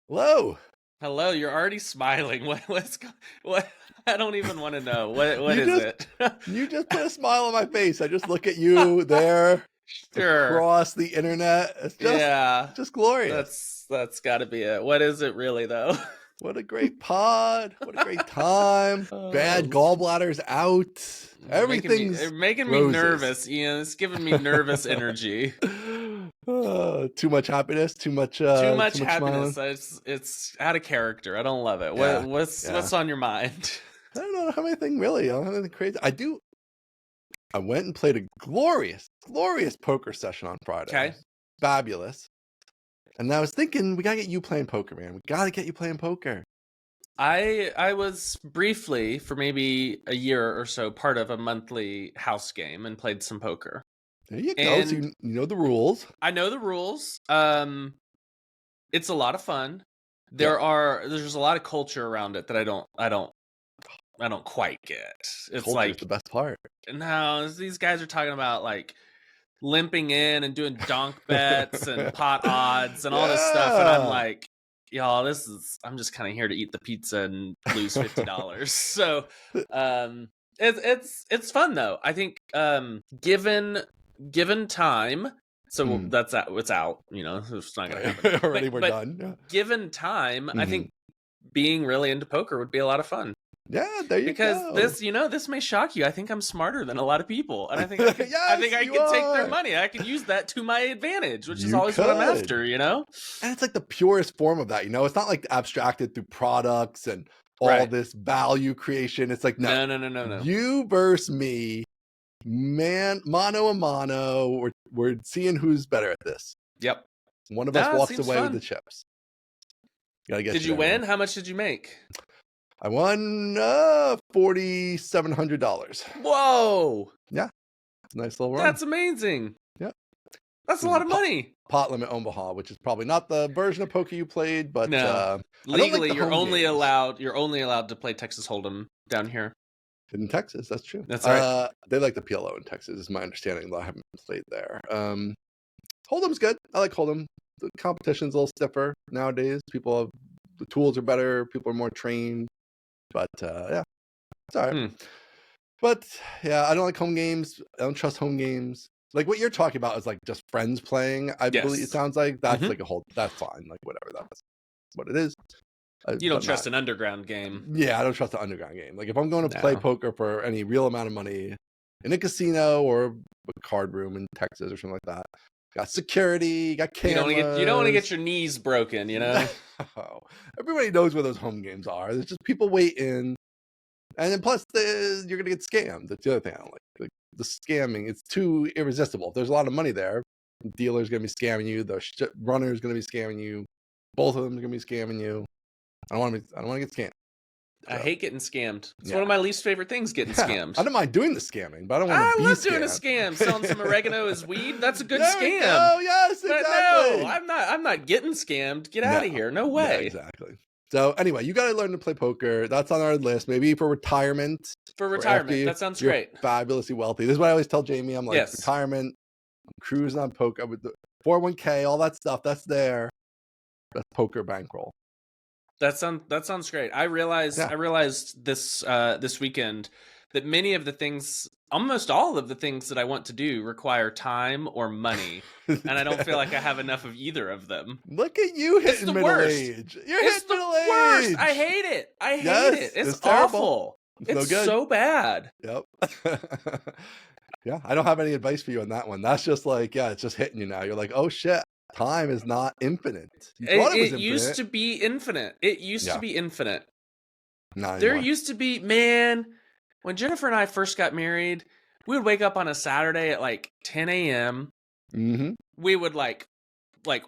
Hello. Hello, you're already smiling. What? I don't even want to know. What You is just it? you just put a smile on my face. I just look at you there Sure. across the internet. It's Yeah. just glorious. That's got to be it. What is it really though? What a great pod. What a great time. Bad Oh, gallbladders out. Everything's making me roses. nervous, Ian. It's giving me nervous energy. Too much happiness, Too too much much smiling. happiness. It's out of character. I don't love it. Yeah. What's Yeah. on your mind? I don't have anything really. I don't have anything crazy. I went and played a glorious poker session on Friday. Okay. Fabulous. And I was thinking, we gotta get you playing poker, man. We gotta get you playing poker. I was briefly, for maybe a year or so, part of a monthly house game and played some poker. There you go. And So you know the rules. I know the rules. It's a lot of fun. Yep. There's a lot of culture around it that I don't quite get. It's Culture's like, the best part. no, these guys are talking about like limping in and doing donk bets and pot odds and all this stuff, and I'm Yeah. like, y'all, I'm just kind of here to eat the pizza and lose $50. So it's fun though. I think given time, so that's out, it's out, it's not gonna happen. Already but we're done. Yeah. given time, I think being really into poker would be a lot of fun. Yeah, there you Because go. this may shock you. I think I'm smarter than a lot of people, and I think I could, Yes, take their money. I could use that to my advantage, which is You always what I'm could. after. And it's like the purest form of that. It's not like abstracted through products and all Right. this value creation. It's like, no. No. You versus me, man, mano a mano. We're seeing who's better at this. Yep. One of us walks seems away fun. with the chips. Gotta get Did you there, win? man. How much did you make? I won $4,700. Whoa! Yeah, nice little run. That's amazing. Yep. That's a lot of money. Pot limit Omaha, which is probably not the version of poker you played, but No. Legally, you're only allowed to play Texas Hold'em down here in Texas. That's true. That's right. They like the PLO in Texas, is my understanding, though I haven't played there. Hold'em's good. I like Hold'em. The competition's a little stiffer nowadays. The tools are better. People are more trained. But yeah, it's all right. But yeah, I don't like home games. I don't trust home games. Like what you're talking about is like just friends playing. I believe it sounds like that's like that's fine. Like whatever, that's what it is. You don't trust an underground game. Yeah, I don't trust an underground game. Like if I'm going to play poker for any real amount of money in a casino or a card room in Texas or something like that, got security, got cameras. You don't want to get your knees broken, Everybody knows where those home games are. There's just people waiting. And then plus, you're going to get scammed. That's the other thing I don't like. The scamming, it's too irresistible. If there's a lot of money there, the dealer's going to be scamming you. The runner's going to be scamming you. Both of them are going to be scamming you. I don't want to get scammed. So. I hate getting scammed. It's one of my least favorite things, getting scammed. I don't mind doing the scamming, but I don't want to be scammed. I love doing a scam. Selling some oregano as weed. That's a good scam. Oh, yes, exactly. But no, I'm not getting scammed. Get out of here. No way. Yeah, exactly. So anyway, you got to learn to play poker. That's on our list. Maybe for retirement. That sounds great. Fabulously wealthy. This is what I always tell Jamie. I'm like, retirement. I'm cruising on poker with the 401k, all that stuff. That's there. That's poker bankroll. That sounds great. I realized this weekend that many of the things, almost all of the things that I want to do require time or money, and I don't feel like I have enough of either of them. Look at you hitting middle age. You're hitting middle age. Worst. I hate it. It's awful. It's so bad. Yep. Yeah, I don't have any advice for you on that one. That's just like, it's just hitting you now. You're like, oh shit. Time is not infinite. It used to be infinite. It used to be infinite. There used to be, man, when Jennifer and I first got married, we would wake up on a Saturday at like 10 a.m. Mm-hmm. We would like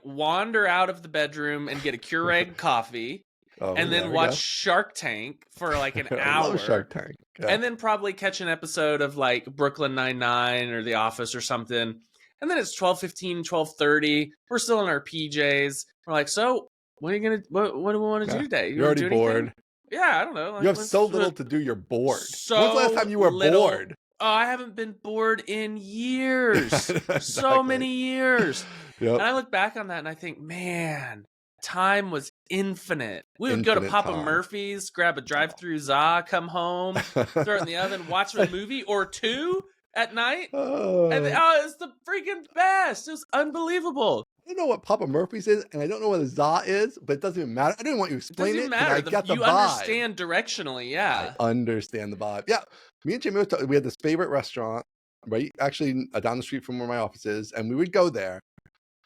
wander out of the bedroom and get a Keurig coffee and then watch Shark Tank for like an hour. I love Shark Tank. Yeah. And then probably catch an episode of like Brooklyn Nine-Nine or The Office or something. And then it's 12:15, 12:30. We're still in our PJs. We're like, so what do we want to do today? You're already bored. Yeah, I don't know. Like, you have so little to do. You're bored. When's the last time you were bored? Oh, I haven't been bored in years. Exactly. So many years. Yep. And I look back on that and I think, man, time was infinite. We would go to Papa Murphy's, grab a drive-through za, come home, throw it in the oven, watch a movie or two at night. And it's the freaking best. It was unbelievable. I don't know what Papa Murphy's is, and I don't know what a za is, but it doesn't even matter. I don't even want you to explain it. Matter. I get the you vibe. Understand directionally, yeah. I understand the vibe. Yeah, me and Jimmy, we had this favorite restaurant, right? Actually, down the street from where my office is, and we would go there.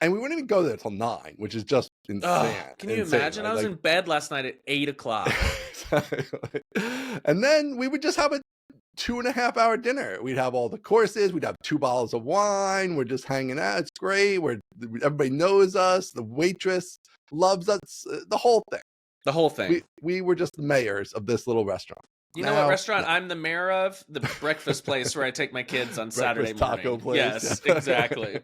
And we wouldn't even go there till 9, which is just insane. Can you imagine? Right? I was in bed last night at 8 o'clock. And then we would just have a 2.5-hour dinner. We'd have all the courses. We'd have 2 bottles of wine. We're just hanging out. It's great. Everybody knows us. The waitress loves us. The whole thing. The whole thing. We were just the mayors of this little restaurant. You know what restaurant I'm the mayor of? The breakfast place where I take my kids on Saturday morning. Taco place. Yes, exactly.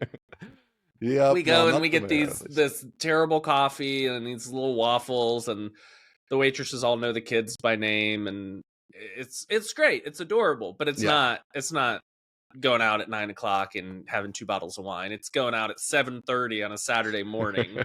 Yeah, we go and we get this terrible coffee and these little waffles, and the waitresses all know the kids by name, and it's great. It's adorable, but it's not going out at 9 o'clock and having 2 bottles of wine. It's going out at 7:30 on a Saturday morning.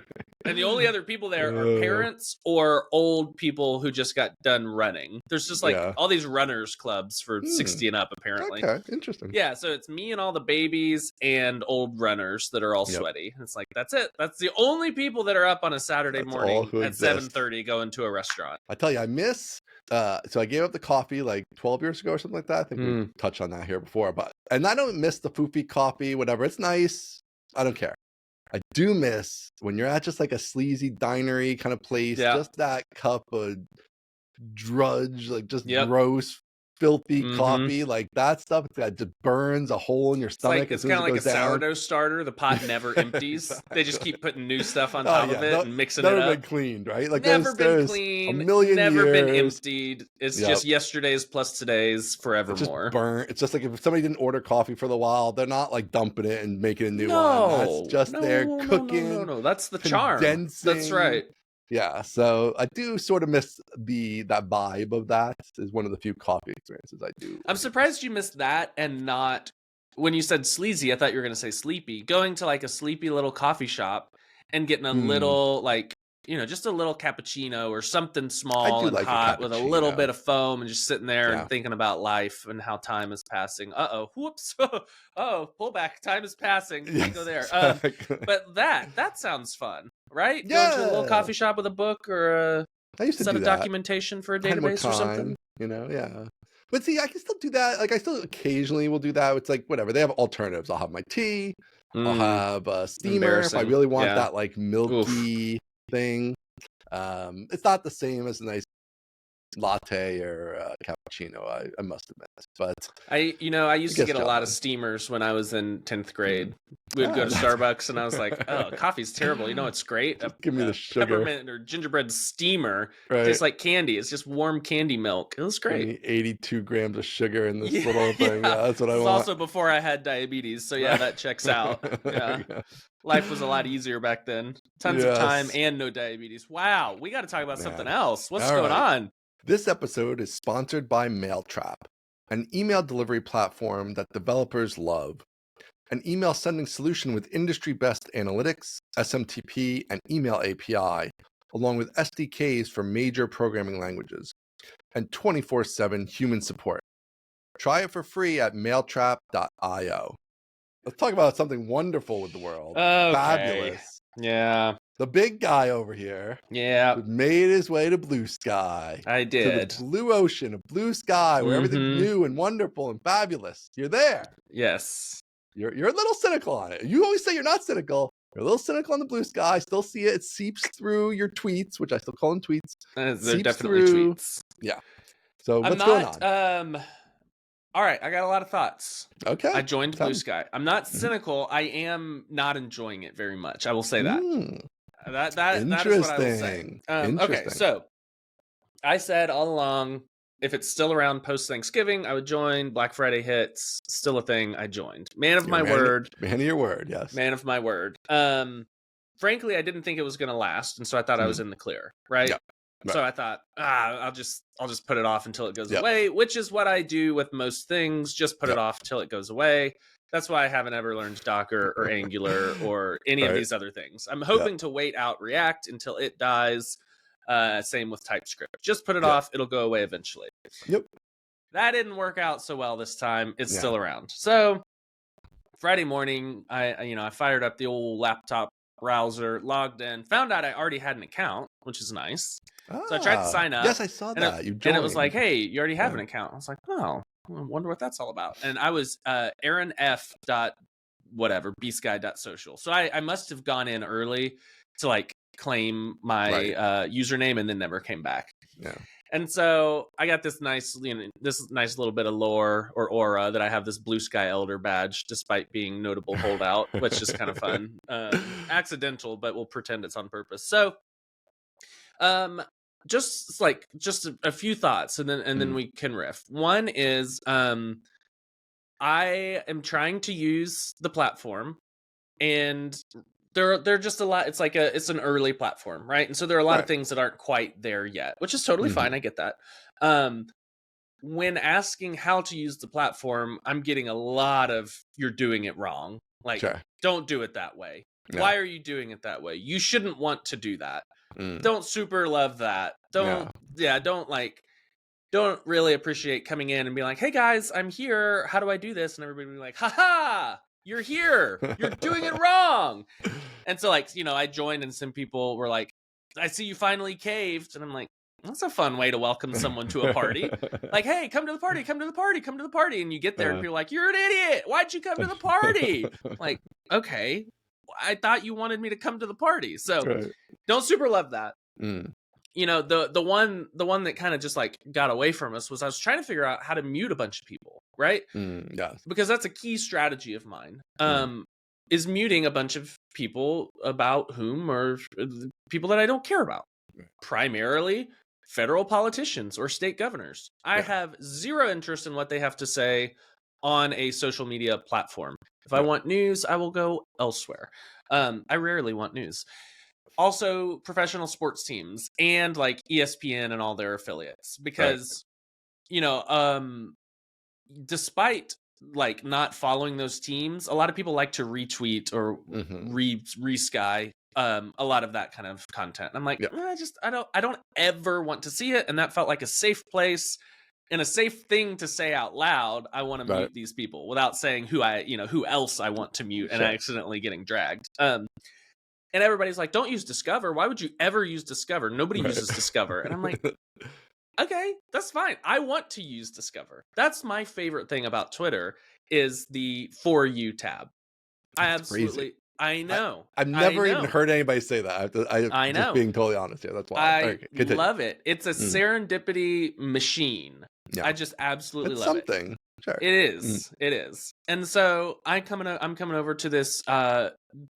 And the only other people there are parents or old people who just got done running. There's just all these runners clubs for 60 and up, apparently. Okay, interesting. Yeah, so it's me and all the babies and old runners that are all sweaty. It's like, that's it. That's the only people that are up on a Saturday morning at 7:30 going to a restaurant. I tell you, I miss... so I gave up the coffee like 12 years ago or something like that. I think we touched on that here before, and I don't miss the foofy coffee, whatever. It's nice. I don't care. I do miss when you're at just like a sleazy dinery kind of place, just that cup of drudge, like just gross, filthy coffee, like that stuff. It just burns a hole in your stomach. It's kind of like a sourdough starter. The pot never empties. They just keep putting new stuff on top of it and mixing it up. Never been cleaned, right? Like never been cleaned. A million never years. Been emptied. It's just yesterday's plus today's forevermore. It's just burnt. It's just like if somebody didn't order coffee for the while, they're not like dumping it and making a new one. That's just their cooking. No. That's the charm. That's right. Yeah, so I do sort of miss that vibe of that. Is one of the few coffee experiences I do. I'm surprised you missed that and not, when you said sleazy, I thought you were going to say sleepy. Going to like a sleepy little coffee shop and getting a little just a little cappuccino or something small and hot with a little bit of foam and just sitting there and thinking about life and how time is passing. Whoops. Pull back. Time is passing. Can't go there. But that sounds fun, right? Yeah. Going to a little coffee shop with a book or a set of documentation for a database or something. But see, I can still do that. Like I still occasionally will do that. It's like whatever. They have alternatives. I'll have my tea. I'll have a steamer if I really want that like milky thing. It's not the same as a nice latte or cappuccino, I must admit, but I used to get a lot of steamers when I was in 10th grade. We would go to Starbucks and I was like, coffee's terrible. It's great. Give me the sugar. Peppermint or gingerbread steamer. Tastes like candy. It's just warm candy milk. It was great. 82 grams of sugar in this little thing. Yeah, that's what I want. Also before I had diabetes, so that checks out. Yeah. Life was a lot easier back then. Tons of time and no diabetes. Wow, we got to talk about something else. What's going on? This episode is sponsored by MailTrap, an email delivery platform that developers love. An email sending solution with industry-best analytics, SMTP, and email API, along with SDKs for major programming languages, and 24/7 human support. Try it for free at mailtrap.io. Let's talk about something wonderful with the world. Okay. Fabulous. Yeah. The big guy over here made his way to Bluesky. I did. To the blue ocean, a blue sky where everything's new and wonderful and fabulous. You're there. Yes. You're a little cynical on it. You always say you're not cynical. You're a little cynical on the blue sky. I still see it. It seeps through your tweets, which I still call them tweets. They're definitely tweets. Yeah. So what's going on? All right, I got a lot of thoughts. Okay. I joined Bluesky. I'm not cynical. I am not enjoying it very much. I will say that. That is what I will say. Okay, so I said all along, if it's still around post Thanksgiving, I would join. Black Friday hits, still a thing. I joined. Man of my word. Man of your word, yes. Man of my word. Frankly, I didn't think it was going to last, and so I thought I was in the clear, right? Yeah. Right. So I thought, I'll just put it off until it goes away, which is what I do with most things. Just put it off till it goes away. That's why I haven't ever learned Docker or Angular or any of these other things. I'm hoping to wait out React until it dies. Same with TypeScript. Just put it off. It'll go away eventually. Yep. That didn't work out so well this time. It's Yeah. still around. So Friday morning, I fired up the old laptop browser, logged in, found out I already had an account, which is nice. So I tried to sign up. Yes, I saw that. You joined. And it was like, hey, you already have an account. I was like, oh, I wonder what that's all about. And I was Aaron F. whatever, bsky.social. So I must have gone in early to like claim my username and then never came back. Yeah. And so I got this nice little bit of lore or aura that I have this Bluesky Elder badge, despite being notable holdout, which is kind of fun. Accidental, but we'll pretend it's on purpose. So, just a few thoughts, and then we can riff. One is, I am trying to use the platform, and they're just a lot. It's an early platform, right? And so there are a lot of things that aren't quite there yet, which is totally fine. I get that. When asking how to use the platform, I'm getting a lot of "you're doing it wrong." Like, don't do it that way. Yeah. Why are you doing it that way? You shouldn't want to do that. Don't super love that. Don't really appreciate coming in and being like, "Hey guys, I'm here. How do I do this?" And everybody be like, "Ha ha! You're here. You're doing it wrong." And so, I joined, and some people were like, "I see you finally caved," and I'm like, that's a fun way to welcome someone to a party. Like, hey, come to the party, come to the party, come to the party. And you get there and people are like, you're an idiot. Why'd you come to the party? Like, okay, I thought you wanted me to come to the party. So don't super love that. The one that kind of just like got away from us was I was trying to figure out how to mute a bunch of people, right? Yes. Because that's a key strategy of mine. Is muting a bunch of people about whom or people that I don't care about. Primarily federal politicians or state governors. I have zero interest in what they have to say on a social media platform. If I want news, I will go elsewhere. I rarely want news. Also, professional sports teams and like ESPN and all their affiliates, because despite like not following those teams, a lot of people like to retweet or re-sky a lot of that kind of content. I'm like, I don't ever want to see it. And that felt like a safe place and a safe thing to say out loud. I want to mute these people without saying who else I want to mute and accidentally getting dragged. And everybody's like, don't use Discover. Why would you ever use Discover? Nobody uses Discover. And I'm like, okay, that's fine. I want to use Discover. That's my favorite thing about Twitter is the For You tab. That's crazy. I know. I've never even heard anybody say that. I know. Just being totally honest here. That's why. I love it. It's a serendipity machine. Yeah. I just absolutely love it. Something. Sure. It is. It is. And so I'm coming over to this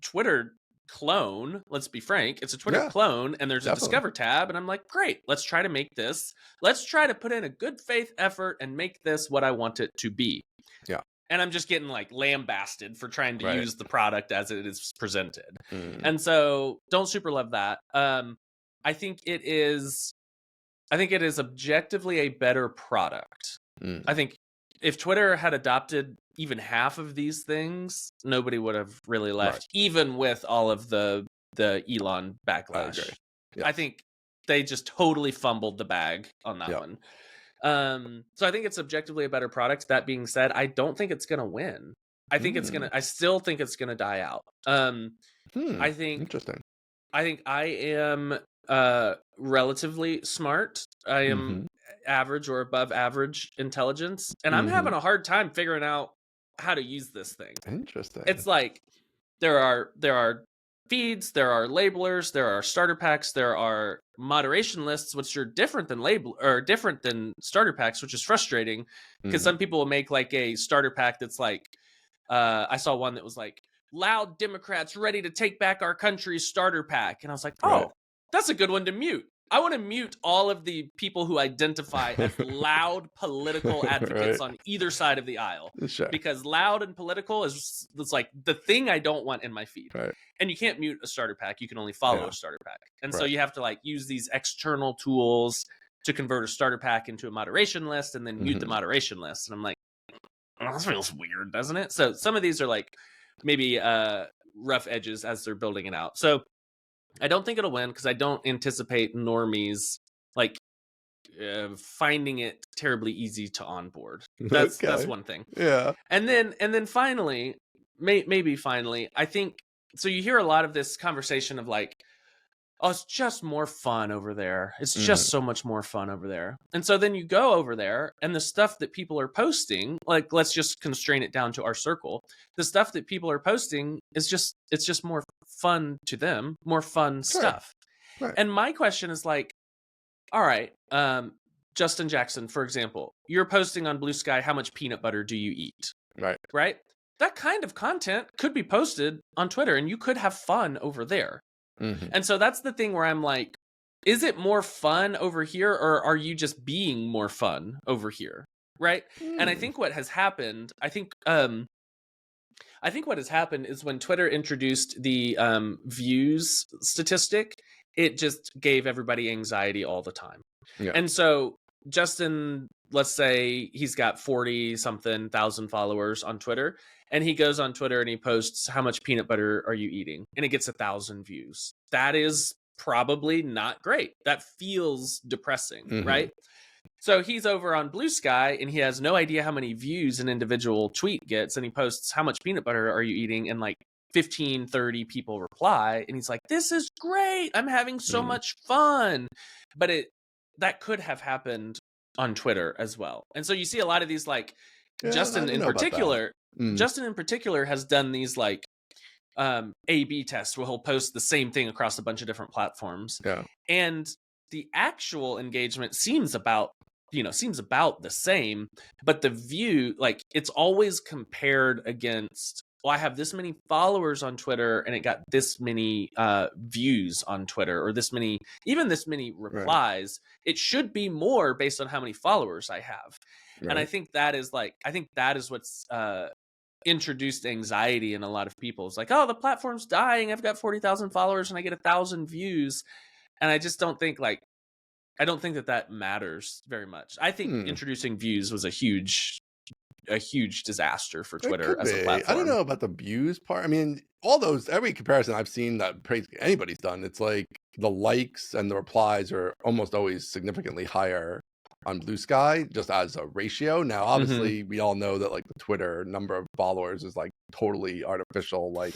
Twitter clone. Let's be frank. It's a Twitter clone, and there's a Discover tab, and I'm like, great. Let's try to make this. Let's try to put in a good faith effort and make this what I want it to be. Yeah. And I'm just getting like lambasted for trying to use the product as it is presented. And so don't super love that. I think it is objectively a better product. I think if Twitter had adopted even half of these things, nobody would have really left, even with all of the Elon backlash. I think they just totally fumbled the bag on that one. So I think it's objectively a better product. That being said, I don't think it's gonna win. I still think it's gonna die out. I think interesting. I think I am relatively smart. I am average or above average intelligence, and I'm having a hard time figuring out how to use this thing. Interesting. It's like there are feeds, there are labelers, there are starter packs, there are moderation lists, which are different than starter packs, which is frustrating because some people will make like a starter pack that's like, I saw one that was like, loud Democrats ready to take back our country's starter pack. And I was like, that's a good one to mute. I want to mute all of the people who identify as loud political advocates on either side of the aisle. Because loud and political it's like the thing I don't want in my feed. And you can't mute a starter pack. You can only follow a starter pack. And so you have to like use these external tools to convert a starter pack into a moderation list and then mute the moderation list. And I'm like, that feels weird, doesn't it? So some of these are like maybe rough edges as they're building it out. So I don't think it'll win because I don't anticipate normies like finding it terribly easy to onboard. That's Okay. one thing. Yeah. And then finally, maybe finally, I think so. You hear a lot of this conversation of like, oh, it's just more fun over there. It's just so much more fun over there. And so then you go over there, and the stuff that people are posting, like let's just constrain it down to our circle. The stuff that people are posting is just more fun to them, more fun stuff. Right. And my question is like, all right, Justin Jackson, for example, you're posting on Bluesky, how much peanut butter do you eat? Right? That kind of content could be posted on Twitter, and you could have fun over there. And so that's the thing where I'm like, is it more fun over here, or are you just being more fun over here? Right? And I think what has happened, I think what has happened is when Twitter introduced the views statistic, it just gave everybody anxiety all the time. Yeah. And so Justin, let's say he's got 40 something thousand followers on Twitter, and he goes on Twitter and he posts, how much peanut butter are you eating? And it gets 1,000 views. That is probably not great. That feels depressing, right? So he's over on Bluesky and he has no idea how many views an individual tweet gets, and he posts, how much peanut butter are you eating? And like 15, 30 people reply, and he's like, this is great, I'm having so much fun. But that could have happened on Twitter as well. And so you see a lot of these, like, Justin in particular has done these like A/B tests where he'll post the same thing across a bunch of different platforms. Yeah. And the actual engagement seems about the same, but the view, like, it's always compared against, well, I have this many followers on Twitter and it got this many views on Twitter, or this many replies. Right. It should be more based on how many followers I have. Right. And I think that is what's introduced anxiety in a lot of people. It's like, oh, the platform's dying. I've got 40,000 followers and I get 1,000 views. And I just don't think that matters very much. I think introducing views was a huge disaster for Twitter as a platform. I don't know about the views part. I mean, every comparison I've seen that anybody's done, it's like the likes and the replies are almost always significantly higher on Bluesky, just as a ratio. Now, obviously, we all know that like the Twitter number of followers is like totally artificial, like,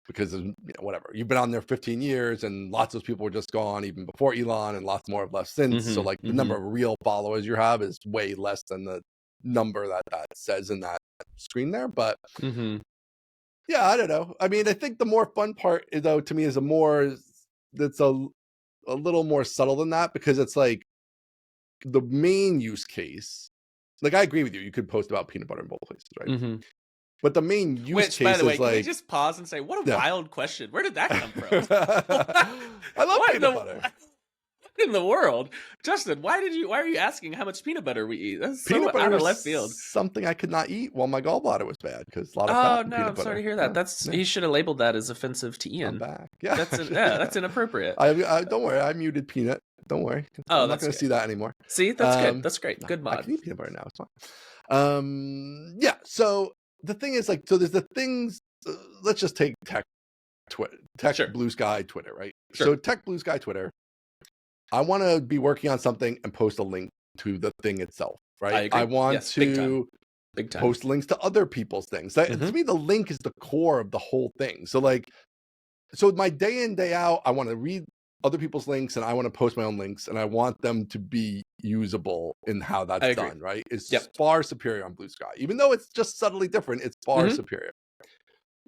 because of, whatever, you've been on there 15 years and lots of those people were just gone even before Elon, and lots more have left since. So like the number of real followers you have is way less than the number that says in that screen there. But yeah, I don't know. I mean, I think the more fun part, though, to me, is that's a little more subtle than that, because it's like the main use case. Like, I agree with you. You could post about peanut butter in both places, right? But the main use case, by the way, is like, can we just pause and say, what a wild question? Where did that come from? I love peanut butter. What in the world, Justin? Why are you asking how much peanut butter we eat? That's so out of left field. Something I could not eat while my gallbladder was bad, because a lot of fat in peanut butter. I'm sorry to hear that. He should have labeled that as offensive to Ian. I'm back. Yeah, that's inappropriate. I don't worry. I muted peanut. Don't worry. I'm not going to see that anymore. See, that's good. That's great. Good mod. I can eat peanut butter now. It's fine. Yeah. So the thing is, like, so there's the things. Let's just take tech Bluesky Twitter, right? Sure. So tech Bluesky Twitter. I want to be working on something and post a link to the thing itself, right? I want to big time. Post links to other people's things. To me, the link is the core of the whole thing. So my day in, day out, I want to read other people's links and I want to post my own links, and I want them to be usable in how that's done, right? It's far superior on Bluesky. Even though it's just subtly different, it's far superior.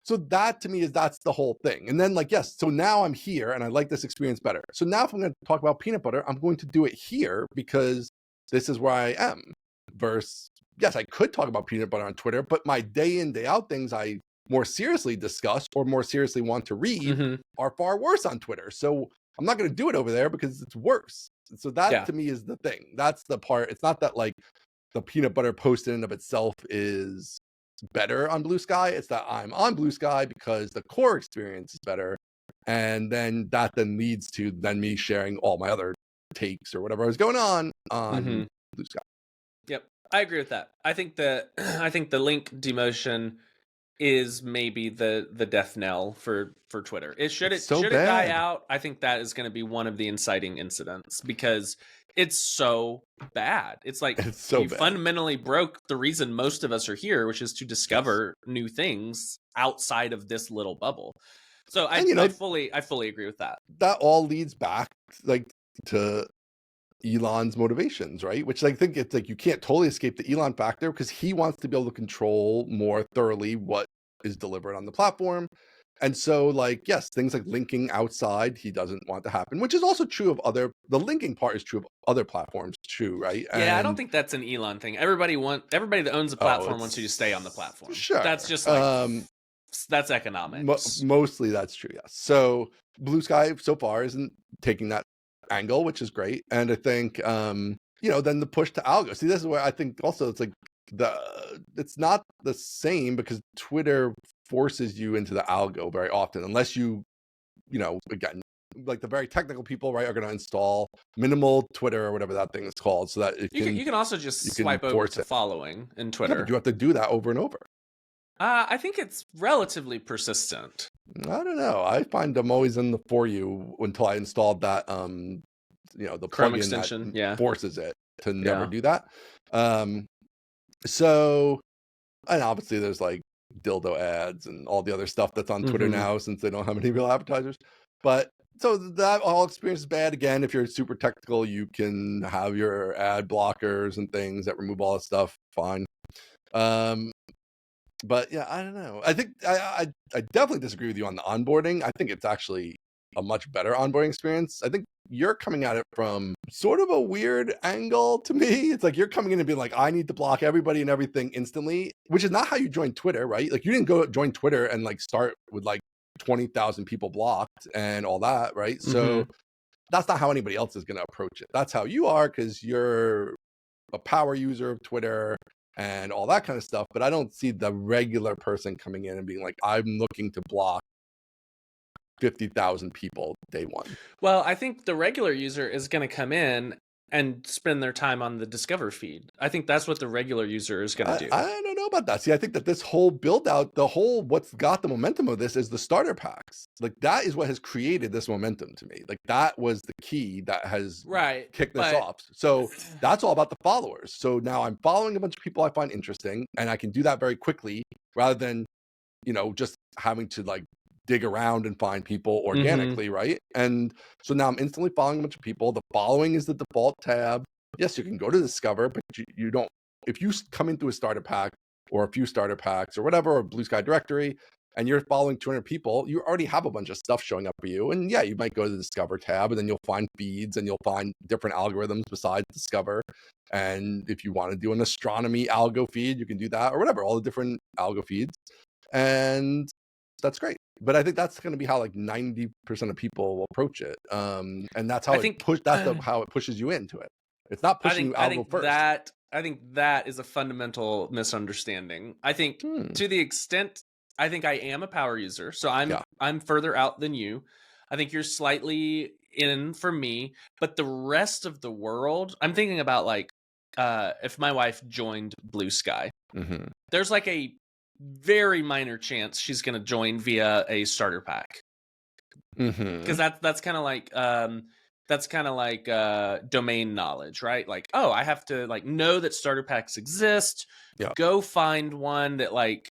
So that, to me, that's the whole thing. And then, like, yes, so now I'm here and I like this experience better. So now if I'm going to talk about peanut butter, I'm going to do it here because this is where I am. Versus, yes, I could talk about peanut butter on Twitter, but my day in, day out things I more seriously discuss or more seriously want to read are far worse on Twitter. So I'm not going to do it over there because it's worse. So that, to me, is the thing. That's the part. It's not that, like, the peanut butter post in and of itself is better on Bluesky. It's that I'm on Bluesky because the core experience is better, and then that leads to me sharing all my other takes or whatever is going on Bluesky. Yep, I agree with that. I think the link demotion is maybe the death knell for Twitter. It's so Should it die bad. out? I think that is going to be one of the inciting incidents because it's so bad. It's like It's so you bad. fundamentally broke the reason most of us are here, which is to Yes. discover new things outside of this little bubble. So And you know, I fully agree with that. that all leads back like to Elon's motivations, right? Which I think it's like you can't totally escape the Elon factor because he wants to be able to control more thoroughly what is delivered on the platform. And so, like, yes, things like linking outside, he doesn't want to happen, which is also true of the linking part is true of other platforms too, right? Yeah, I don't And think that's an Elon thing. Everybody that owns a platform wants you to stay on the platform. Sure. That's just like that's economics. Mostly that's true, yes. So Bluesky so far isn't taking that angle, which is great. And I think you know, then the push to algo. See, this is where I think also it's like it's not the same because Twitter forces you into the algo very often, unless you know, again, like the very technical people, right, are going to install minimal Twitter or whatever that thing is called, so that you can also just swipe over to following in Twitter. Yeah, but you have to do that over and over. I think it's relatively persistent. I don't know. I find I'm always in the For You until I installed that you know, the Chrome plugin extension, that forces it to never do that. So, and obviously there's like dildo ads and all the other stuff that's on Twitter now since they don't have any real advertisers. But so that all experience is bad. Again, if you're super technical, you can have your ad blockers and things that remove all that stuff. Fine. But yeah, I don't know. I think I definitely disagree with you on the onboarding. I think it's actually a much better onboarding experience. I think you're coming at it from sort of a weird angle to me. It's like you're coming in and being like, I need to block everybody and everything instantly, which is not how you join Twitter, right? Like you didn't go join Twitter and like start with like 20,000 people blocked and all that, right? So that's not how anybody else is going to approach it. That's how you are because you're a power user of Twitter and all that kind of stuff. But I don't see the regular person coming in and being like, I'm looking to block 50,000 people day one. Well, I think the regular user is going to come in and spend their time on the Discover feed. I think that's what the regular user is going to do. I don't know about that. See, I think that this whole build out, what's got the momentum of this is the starter packs. Like that is what has created this momentum to me. Like that was the key that has kicked this off. So that's all about the followers. So now I'm following a bunch of people I find interesting and I can do that very quickly rather than, you know, just having to like dig around and find people organically, right? And so now I'm instantly following a bunch of people. The following is the default tab. Yes, you can go to Discover, but you don't, if you come into a starter pack or a few starter packs or whatever, or Bluesky directory, and you're following 200 people, you already have a bunch of stuff showing up for you. And yeah, you might go to the Discover tab and then you'll find feeds and you'll find different algorithms besides Discover. And if you want to do an astronomy algo feed, you can do that or whatever, all the different algo feeds. And that's great. But I think that's going to be how like 90% of people will approach it. And that's how how it pushes you into it. It's not pushing you algo first. I think that is a fundamental misunderstanding. I think to the extent, I think I am a power user, so I'm further out than you. I think you're slightly in for me, but the rest of the world, I'm thinking about like if my wife joined Bluesky, there's like a very minor chance she's going to join via a starter pack, because that's kind of like domain knowledge, right? Like, oh, I have to like know that starter packs exist. Go find one that like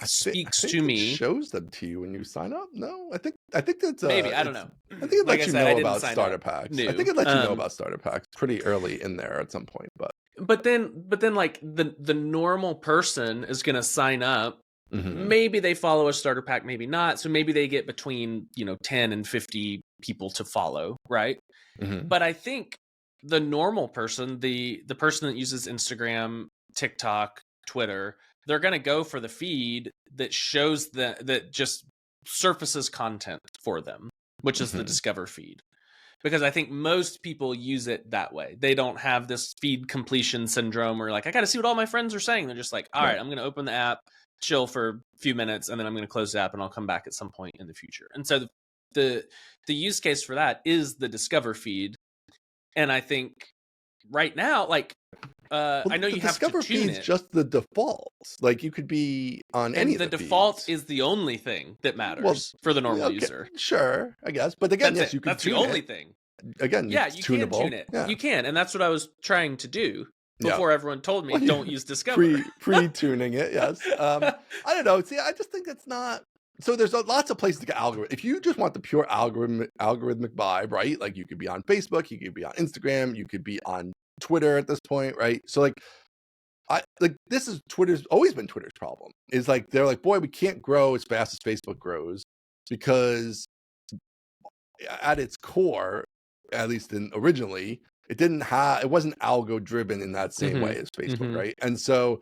speaks to me. It shows them to you when you sign up. No, I think that's maybe, I don't know. I think it lets you know about starter packs. I think it lets you know about starter packs pretty early in there at some point, but then like the normal person is going to sign up. Maybe they follow a starter pack, maybe not. So maybe they get between 10 and 50 people to follow, right? But I think the normal person, the person that uses Instagram, TikTok, Twitter, they're going to go for the feed that shows that just surfaces content for them, which is the Discover feed. Because I think most people use it that way. They don't have this feed completion syndrome or like, I got to see what all my friends are saying. They're just like, all right, I'm going to open the app, chill for a few minutes, and then I'm going to close the app and I'll come back at some point in the future. And so the use case for that is the Discover feed. And I think right now, like I know the you have to Discover tune feed's it. just the default. Like you could be on any And of the the default feeds. is the only thing that Well, matters for the normal okay, user. sure, I guess. But again, That's yes, it. you can That's the tune only it. thing. Again, Yeah, it's you can tunable. tune it. Yeah, You can, and that's what I was trying to do yeah. before everyone told me Well, don't you use Discover. pre-tuning it. Yes. I don't know. See, I just think it's not. So there's lots of places to get algorithm. If you just want the pure algorithmic vibe, right? Like you could be on Facebook, you could be on Instagram, you could be on Twitter at this point, right? So like this is Twitter's always been Twitter's problem. Is like they're like, boy, we can't grow as fast as Facebook grows because at its core, at least originally, it wasn't algo driven in that same way as Facebook, right? And so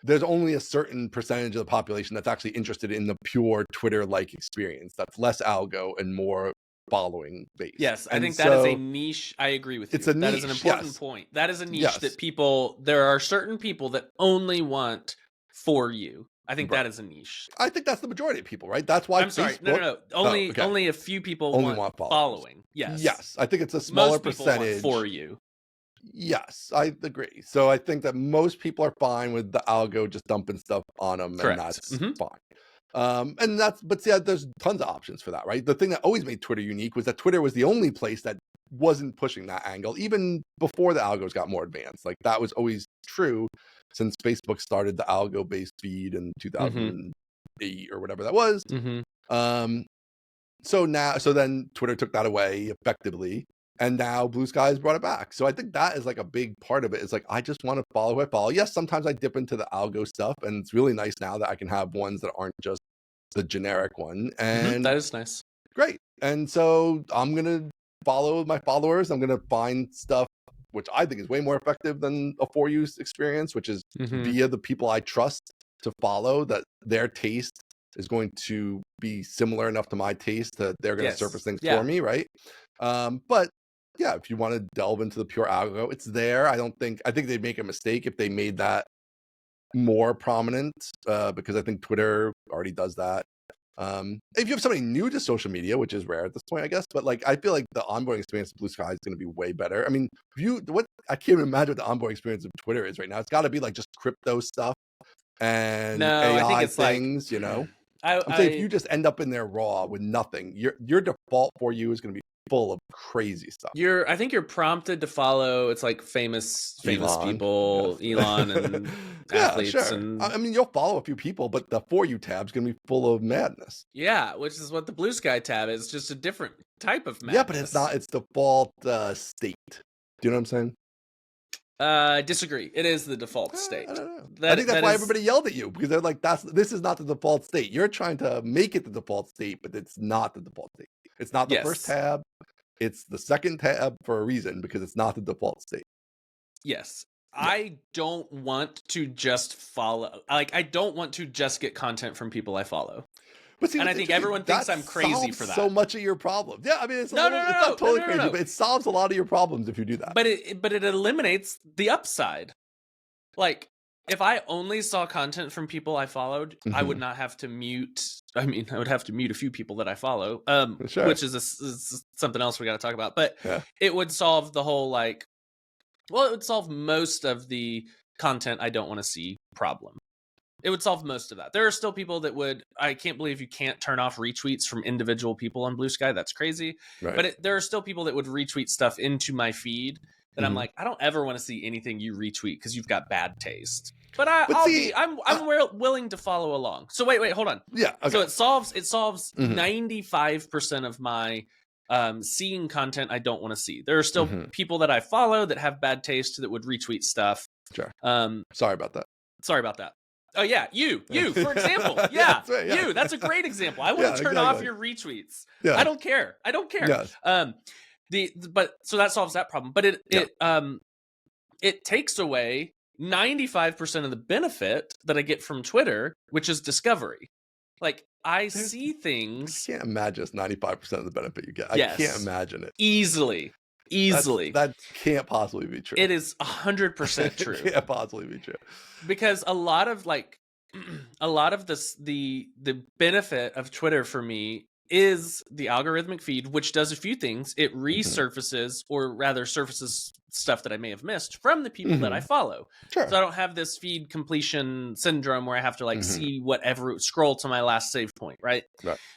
there's only a certain percentage of the population that's actually interested in the pure Twitter-like experience. That's less algo and more following based. Yes, I and think so that is a niche. I agree with you. it's a That is an niche, important yes. point. That is a niche Yes. that there are certain people that only want for you. I think that is a niche. I think that's the majority of people, right? That's why I'm sorry. Facebook. No. Only a few people only want followers. following. Yes. Yes. I think it's a smaller Most people want percentage. for you. Yes, I agree. So I think that most people are fine with the algo just dumping stuff on them, Correct. and that's fine. But see, there's tons of options for that, right? The thing that always made Twitter unique was that Twitter was the only place that wasn't pushing that angle, even before the algos got more advanced. Like that was always true since Facebook started the algo-based feed in 2008 or whatever that was. So then Twitter took that away effectively. And now Bluesky has brought it back. So I think that is like a big part of it. It's like, I just want to follow who I follow. Yes, sometimes I dip into the algo stuff. And it's really nice now that I can have ones that aren't just the generic one. And that is nice. Great. And so I'm going to follow my followers. I'm going to find stuff, which I think is way more effective than a for you experience, which is via the people I trust to follow, that their taste is going to be similar enough to my taste that they're going to surface things for me, right? But yeah, if you want to delve into the pure algo, it's there. I think they'd make a mistake if they made that more prominent, because I think Twitter already does that. If you have somebody new to social media, which is rare at this point, I guess, but like I feel like the onboarding experience of Bluesky is going to be way better. I mean, I can't even imagine what the onboarding experience of Twitter is right now. It's got to be like just crypto stuff and AI I think it's things, like, you know. I'm saying if you just end up in there raw with nothing, your default for you is going to be full of crazy stuff. I think you're prompted to follow. It's like famous Elon, people, yes. Elon, and athletes. Yeah, sure. And I mean, you'll follow a few people, but the For You tab's going to be full of madness. Yeah, which is what the Bluesky tab is. Just a different type of madness. Yeah, but it's not its default state. Do you know what I'm saying? Disagree. It is the default state. I don't know. I think that's why everybody yelled at you, because they're like, this is not the default state. You're trying to make it the default state, but it's not the default state. It's not the first tab. It's the second tab for a reason, because it's not the default state. Yes. I don't want to just follow. Like, I don't want to just get content from people I follow. But see, and I think everyone thinks I'm crazy for that. So much of your problems. Yeah, I mean, it's not totally crazy, but it solves a lot of your problems if you do that. But it eliminates the upside. Like, if I only saw content from people I followed, I would not have to mute. I mean, I would have to mute a few people that I follow, which is something else we got to talk about. But it would solve the whole, like, well, it would solve most of the content I don't want to see problem. It would solve most of that. There are still people that would. I can't believe you can't turn off retweets from individual people on Bluesky. That's crazy. Right. But there are still people that would retweet stuff into my feed that I'm like, I don't ever want to see anything you retweet because you've got bad taste. But I'm willing to follow along. So wait, hold on. Yeah. Okay. So it solves 95% of my seeing content I don't want to see. There are still people that I follow that have bad taste that would retweet stuff. Sure. Sorry about that. Oh yeah, you for example. Yeah, that's right, you. That's a great example. I want to turn off your retweets. Yeah. I don't care. Yes. But so that solves that problem. But it takes away 95% of the benefit that I get from Twitter, which is discovery. Like, I see things. I can't imagine it's 95% of the benefit you get. I can't imagine it. Easily. That can't possibly be true. It is 100% true. It can't possibly be true. Because a lot of the benefit of Twitter for me is the algorithmic feed, which does a few things. It resurfaces, or rather surfaces stuff that I may have missed from the people that I follow. Sure. So I don't have this feed completion syndrome where I have to like see whatever, scroll to my last save point, right?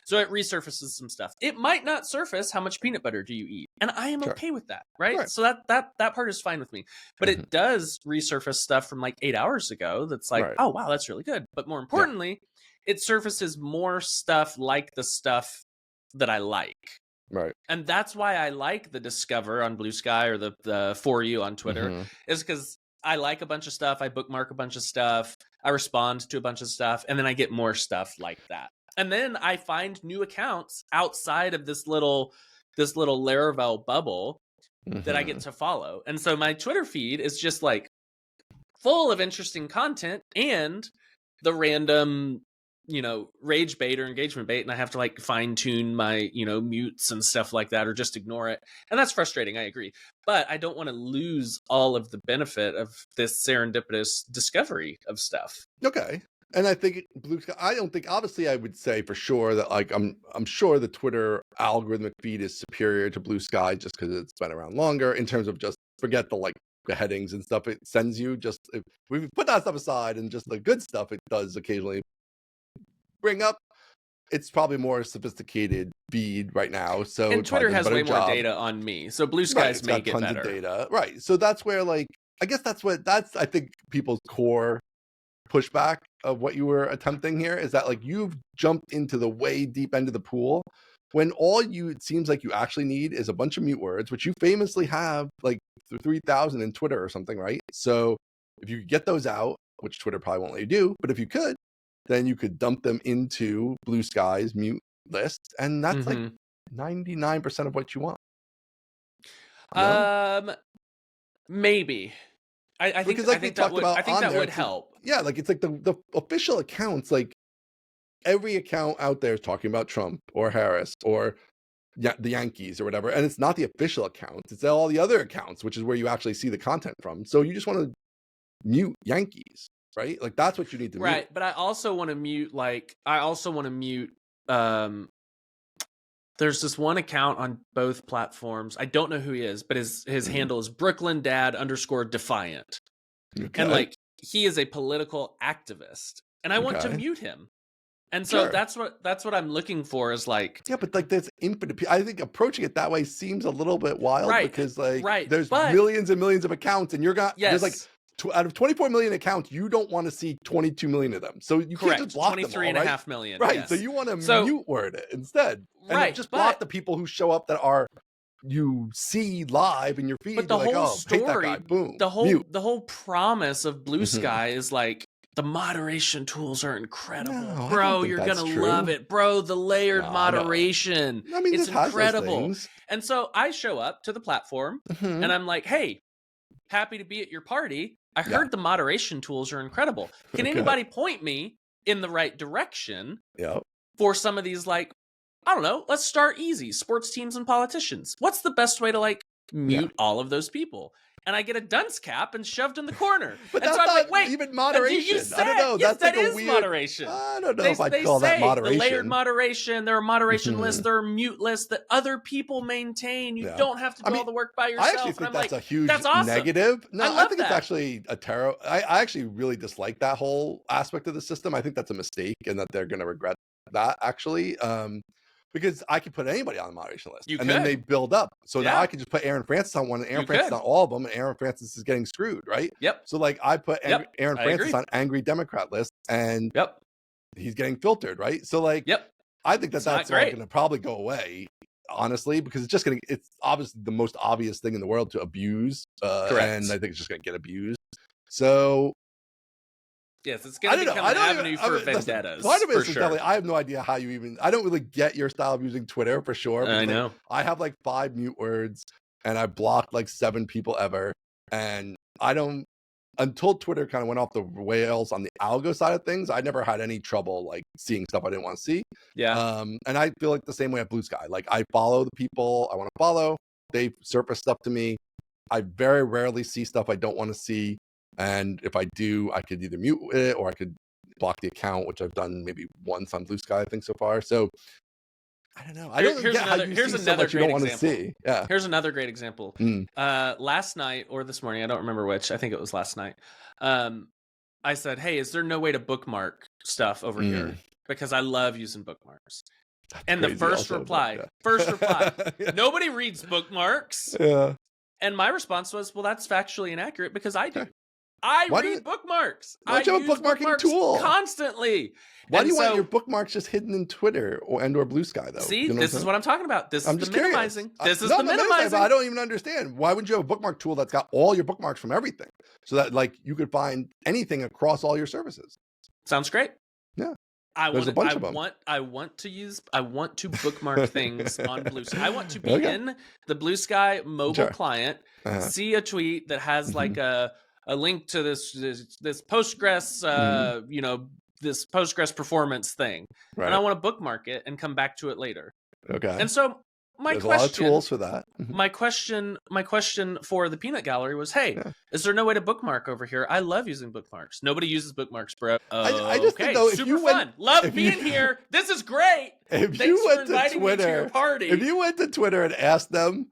So it resurfaces some stuff. It might not surface how much peanut butter do you eat, and I am okay with that, right? So that part is fine with me. But it does resurface stuff from like 8 hours ago that's like, oh wow, that's really good. But more importantly, it surfaces more stuff like the stuff that I like. Right. And that's why I like the Discover on Bluesky or the For You on Twitter, is because I like a bunch of stuff. I bookmark a bunch of stuff. I respond to a bunch of stuff. And then I get more stuff like that. And then I find new accounts outside of this little Laravel bubble that I get to follow. And so my Twitter feed is just like full of interesting content and the random, rage bait or engagement bait, and I have to like fine tune my, mutes and stuff like that, or just ignore it. And that's frustrating, I agree. But I don't want to lose all of the benefit of this serendipitous discovery of stuff. Okay. And I think Bluesky, I don't think, obviously I would say for sure that like, I'm sure the Twitter algorithmic feed is superior to Bluesky just because it's been around longer in terms of just forget the headings and stuff it sends you. Just if we put that stuff aside and just the good stuff it does occasionally bring up, it's probably more sophisticated feed right now. So and Twitter has way more data on me, so Bluesky's may get better. Of data, right? So that's where, like, I guess that's I think people's core pushback of what you were attempting here is that like you've jumped into the way deep end of the pool when it seems like you actually need is a bunch of mute words, which you famously have like 3,000 in Twitter or something, right? So if you get those out, which Twitter probably won't let you do, but if you could, then you could dump them into Bluesky's mute list, and that's like 99% of what you want. No? Maybe. I think that would help. Yeah, like it's like the official accounts, like every account out there is talking about Trump or Harris or the Yankees or whatever, and it's not the official accounts; it's all the other accounts, which is where you actually see the content from. So you just want to mute Yankees. Right? Like that's what you need to mute. Right. But I also want to mute, there's this one account on both platforms. I don't know who he is, but his handle is BrooklynDad_Defiant. Okay. And like he is a political activist. And I want to mute him. And so that's what I'm looking for is like, yeah, but like there's infinite. I think approaching it that way seems a little bit wild because like there's millions and millions of accounts, and there's like out of 24 million accounts, you don't want to see 22 million of them. So you can't just block 23.5 million. Right. Yes. So you want to mute word it instead. And just block the people who show up that you see live in your feed. But the whole story, hate that guy. Boom. The whole promise of Bluesky is like, the moderation tools are incredible. No, bro, you're going to love it. Bro, the layered moderation. I mean, it's incredible. And so I show up to the platform and I'm like, hey, happy to be at your party. I heard the moderation tools are incredible. Can anybody point me in the right direction for some of these, like, I don't know, let's start easy. Sports teams and politicians. What's the best way to like mute all of those people? And I get a dunce cap and shoved in the corner. But and that's so I'm not like, wait, even moderation. I don't know. Yes, that's like a weird moderation. I don't know if I'd call that moderation. The layered moderation. There are moderation lists. There are mute lists that other people maintain. You don't have to do all the work by yourself. I actually think that's a huge negative. No, I think it's actually a terror. I actually really dislike that whole aspect of the system. I think that's a mistake, and that they're going to regret that actually. Because I could put anybody on the moderation list, then they build up. So now I can just put Aaron Francis on one, and Aaron Francis on all of them, and Aaron Francis is getting screwed, right? Yep. So like I put Aaron Francis on angry Democrat list, and he's getting filtered, right? So like, I think that's all going to probably go away, honestly, because it's obviously the most obvious thing in the world to abuse, and I think it's just going to get abused. So. Yes, it's going to become an avenue for vendettas. Part of it is definitely, I have no idea how I don't really get your style of using Twitter for sure. I know. I have like 5 mute words, and I blocked like 7 people ever. And until Twitter kind of went off the rails on the algo side of things, I never had any trouble like seeing stuff I didn't want to see. Yeah. And I feel like the same way at Bluesky. Like I follow the people I want to follow. They surface stuff to me. I very rarely see stuff I don't want to see. And if I do, I could either mute it or I could block the account, which I've done maybe once on Bluesky, I think, so far. So I don't know. I don't get how you see so much you don't want to see. Yeah. Here's another great example. Last night or this morning, I don't remember which. I think it was last night. I said, "Hey, is there no way to bookmark stuff over here? Because I love using bookmarks." That's and the first reply, Yeah. Nobody reads bookmarks. Yeah. And my response was, well, that's factually inaccurate because I do. I read bookmarks. Why do you have a bookmarking tool constantly? Why do you want your bookmarks just hidden in Twitter or Bluesky though? See, this is what I'm talking about. This is the minimizing. This is the minimizing. I don't even understand. Why wouldn't you have a bookmark tool that's got all your bookmarks from everything, so that like you could find anything across all your services? Sounds great. Yeah. I want to bookmark things on Bluesky. I want to be in the Bluesky mobile client, see a tweet that has like a link to this Postgres, this Postgres performance thing, and I want to bookmark it and come back to it later. Okay. And so there's a lot of tools for that. My question for the Peanut Gallery was, hey, is there no way to bookmark over here? I love using bookmarks. Nobody uses bookmarks, bro. I just think though, super fun. Love being here. This is great. If Thanks you went for inviting to Twitter, me to your party. If you went to Twitter and asked them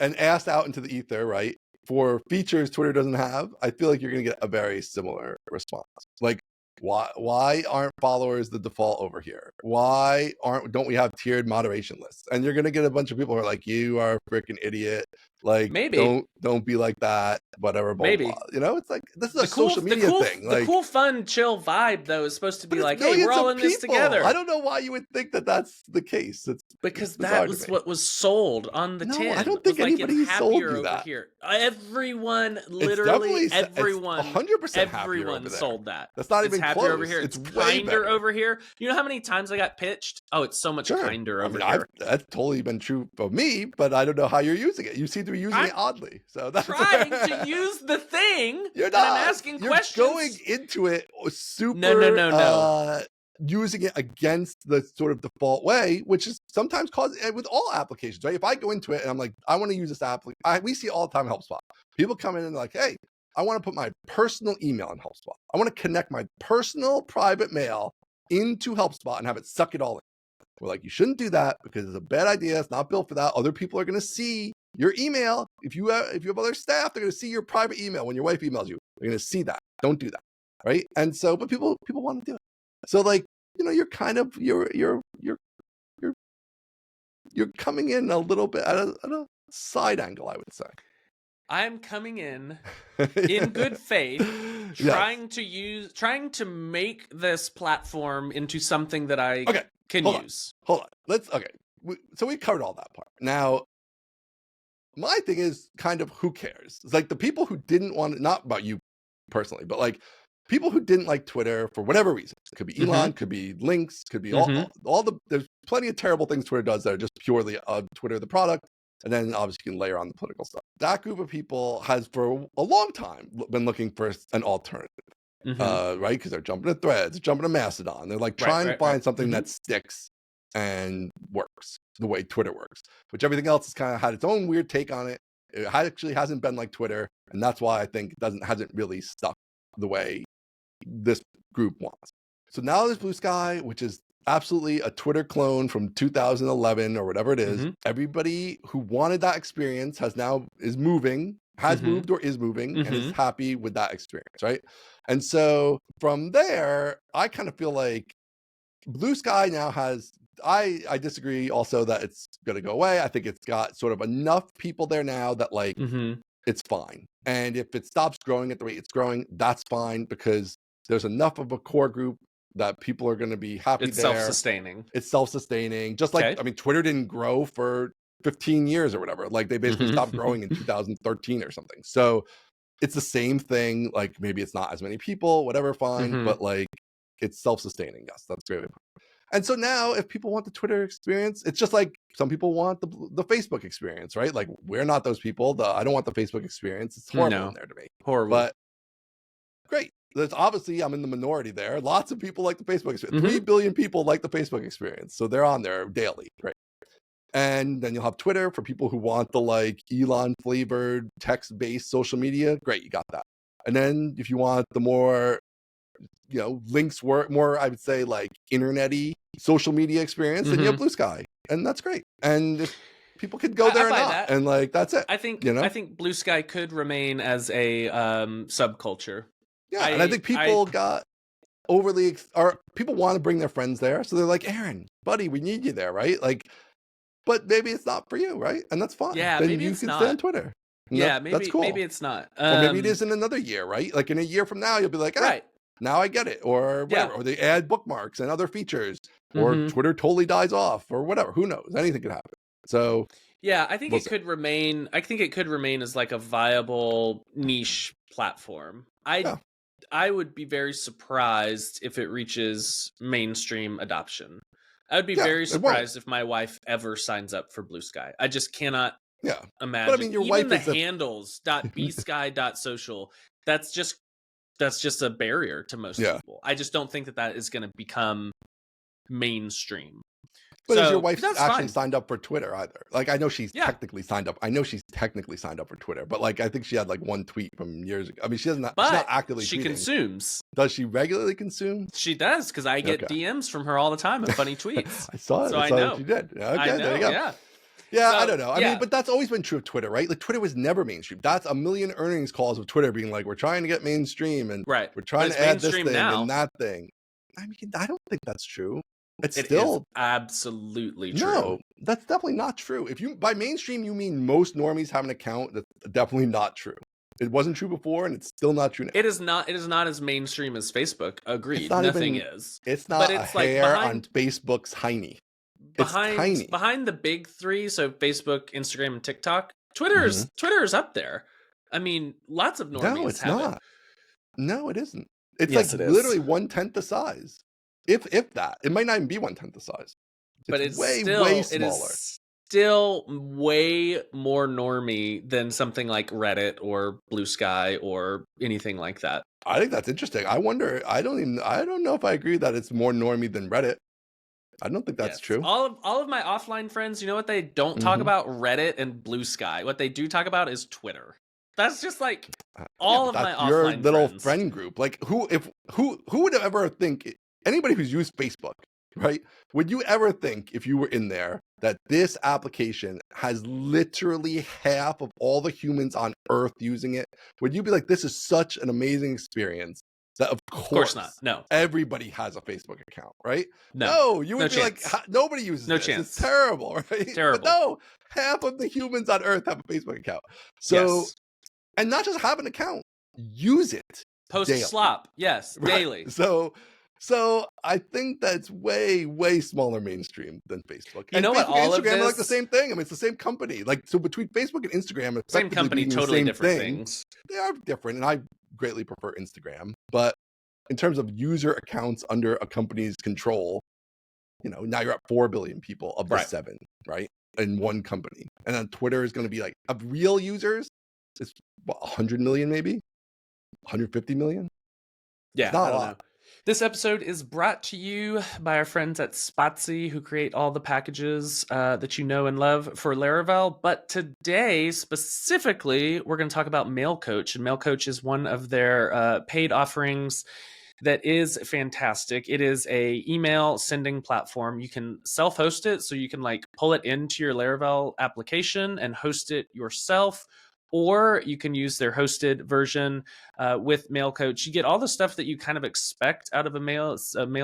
asked out into the ether, right, for features Twitter doesn't have, I feel like you're going to get a very similar response. Like, why aren't followers the default over here? Why don't we have tiered moderation lists? And you're gonna get a bunch of people who are like, you are a freaking idiot. Like, maybe don't be like that. Whatever. Blah, maybe blah. It's like this is a social media thing. The cool, fun, chill vibe though is supposed to be like, hey, we're all in this together. I don't know why you would think that that's the case. It's because that was what was sold on the tin. I don't think anybody sold you that. Here. Everyone, literally everyone, 100% everyone sold that. That's not even happier over here. It's kinder over here. You know how many times I got pitched? Oh, it's so much kinder over here. That's totally been true for me, but I don't know how you're using it. You seem to be using it oddly. So that's trying to use the thing. You're not. And I'm asking questions. Going into it super. No. Using it against the sort of default way, which is sometimes caused with all applications, right? If I go into it and I'm like, I want to use this app, we see all the time HelpSpot. People come in and they're like, hey, I want to put my personal email in HelpSpot. I want to connect my personal private mail into HelpSpot and have it suck it all in. We're like, you shouldn't do that because it's a bad idea. It's not built for that. Other people are going to see your email. If you have other staff, they're going to see your private email when your wife emails you. They're going to see that. Don't do that, right? And so, but people want to do it. So, like, you're kind of you're coming in a little bit at a side angle, I would say. I'm coming in good faith, trying to make this platform into something that I can use. Hold on. So we covered all that part. Now, my thing is kind of who cares? It's like the people who didn't want it, not about you personally, but like people who didn't like Twitter for whatever reason. It could be Elon, could be links, could be all the, there's plenty of terrible things Twitter does that are just purely Twitter, the product. And then obviously you can layer on the political stuff. That group of people has for a long time been looking for an alternative, right? Because they're jumping to Threads, jumping to Mastodon. They're like trying to find something that sticks and works the way Twitter works, which everything else has kind of had its own weird take on it. It actually hasn't been like Twitter. And that's why I think it hasn't really stuck the way this group wants. So now there's Bluesky, which is absolutely a Twitter clone from 2011 or whatever it is. Everybody who wanted that experience is moved or is moving and is happy with that experience, right? And so from there, I kind of feel like Bluesky now has, I disagree also that it's going to go away. I think it's got sort of enough people there now that like it's fine. And if it stops growing at the rate it's growing, that's fine because there's enough of a core group that people are going to be happy it's there. It's self-sustaining. Just like, I mean, Twitter didn't grow for 15 years or whatever. Like they basically stopped growing in 2013 or something. So it's the same thing. Like maybe it's not as many people, whatever, fine. But like it's self-sustaining. Yes, that's great. And so now if people want the Twitter experience, it's just like some people want the Facebook experience, right? Like we're not those people. I don't want the Facebook experience. It's horrible in there to me. Horrible. But great. There's obviously I'm in the minority there. Lots of people like the Facebook experience. 3 billion people like the Facebook experience. So they're on there daily. Great. And then you'll have Twitter for people who want the like Elon flavored text-based social media. Great, you got that. And then if you want the more, links more, I would say like internet-y social media experience, then you have Bluesky. and that's great. And if people could go there I or buy not, that. and like that's it. I think You know? I think Bluesky could remain as a subculture. Yeah, and I think people got overly or people want to bring their friends there, so they're like, Aaron, buddy, we need you there, right? Like, but maybe it's not for you, right? And that's fine. Yeah, Then maybe you it's can stay on not. Twitter. And Yeah, that's cool. maybe it's not. Or maybe it is in another year, right? Like in a year from now, you'll be like, right. now I get it, or whatever. Yeah. Or they add bookmarks and other features, or Twitter totally dies off, or whatever. Who knows? Anything could happen. So yeah, I think it could remain. I think it could remain as like a viable niche platform. I would be very surprised if it reaches mainstream adoption. I would be very surprised if my wife ever signs up for Bluesky. I just cannot imagine. But I mean, your even wife the is handles .bsky.social. That's just a barrier to most people. I just don't think that is going to become mainstream. But is your wife actually signed up for Twitter either? Like, I know she's technically signed up. I know she's technically signed up for Twitter, but like, I think she had like one tweet from years ago. I mean, she's not actively tweeting. Consumes. Does she regularly consume? She does, because I get DMs from her all the time of funny tweets. I saw it. So I know. She did. Okay, there you go. Yeah, I don't know. I mean, but that's always been true of Twitter, right? Like, Twitter was never mainstream. That's a million earnings calls of Twitter being like, we're trying to get mainstream, and we're trying to add this thing and that thing. I mean, I don't think that's true. It still is absolutely true. No, that's definitely not true. If you by mainstream you mean most normies have an account, that's definitely not true. It wasn't true before, and it's still not true now. It is not as mainstream as Facebook. Agreed. Nothing is. It's not a hair on Facebook's hiney. It's tiny. Behind the big three, so Facebook, Instagram, and TikTok, Twitter's up there. I mean, lots of normies. No, it's not. No, it isn't. It's yes, like literally 1/10 the size. If that, it might not even be 1/10 the size. But it's way still, way smaller. It is still way more normie than something like Reddit or Bluesky or anything like that. I think that's interesting. I wonder. I don't know if I agree that it's more normie than Reddit. I don't think that's true. All of my offline friends, you know what they don't talk about? Reddit and Bluesky. What they do talk about is Twitter. That's just like all of my offline your little friends. Friend group. Like who would ever think, anybody who's used Facebook, right? Would you ever think, if you were in there, that this application has literally half of all the humans on Earth using it? Would you be like, this is such an amazing experience? That of course not. No. Everybody has a Facebook account, right? No, you would be chance. like, nobody uses no this. Chance. It's terrible, right? Terrible. But no, half of the humans on Earth have a Facebook account. So, and not just have an account, use it. Post daily. slop. Yes, right? Daily. So I think that's way, way smaller mainstream than Facebook. You know what? All Instagram of this are like the same thing. I mean, it's the same company. Like, so between Facebook and Instagram, same company, totally different things. They are different, and I greatly prefer Instagram. But in terms of user accounts under a company's control, now you're at 4 billion people of the 7, right? In one company, and then Twitter is going to be like, of real users, it's 100 million, maybe 150 million. Yeah, it's not I a don't lot. know. This episode is brought to you by our friends at Spotsy, who create all the packages that you know and love for Laravel. But today, specifically, we're going to talk about MailCoach. And MailCoach is one of their paid offerings that is fantastic. It is a email sending platform. You can self-host it, so you can like pull it into your Laravel application and host it yourself. Or you can use their hosted version with MailCoach. You get all the stuff that you kind of expect out of a mail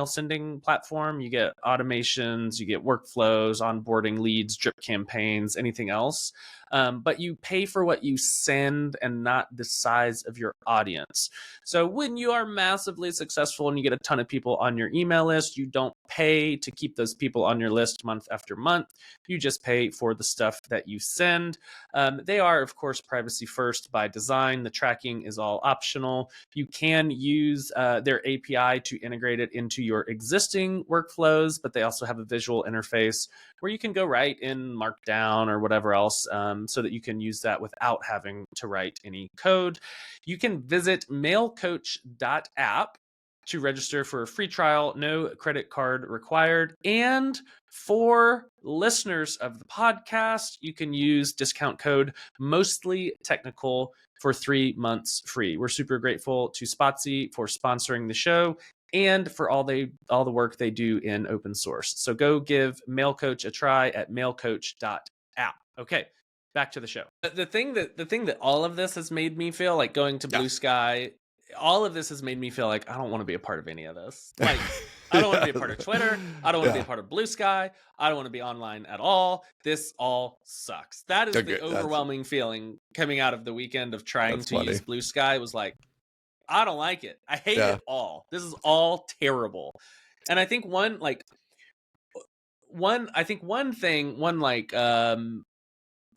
sending platform. You get automations, you get workflows, onboarding leads, drip campaigns, anything else. But you pay for what you send and not the size of your audience. So when you are massively successful and you get a ton of people on your email list, you don't pay to keep those people on your list month after month. You just pay for the stuff that you send. They are, of course, privacy first by design. The tracking is all optional. You can use their API to integrate it into your existing workflows, but they also have a visual interface where you can go write in Markdown or whatever else so that you can use that without having to write any code. You can visit mailcoach.app to register for a free trial, no credit card required. And for listeners of the podcast, you can use discount code Mostly Technical for 3 months free. We're super grateful to Spotsy for sponsoring the show. and for all the work they do in open source. So go give Mailcoach a try at mailcoach.app. Okay, back to the show. The thing that all of this has made me feel like going to Bluesky, all of this has made me feel like I don't want to be a part of any of this. Like, I don't want to be a part of Twitter. I don't want to be a part of Bluesky. I don't want to be online at all. This all sucks. That is the overwhelming feeling coming out of the weekend of trying to use Bluesky. Was like, I don't like it. I hate it all. This is all terrible. And I think one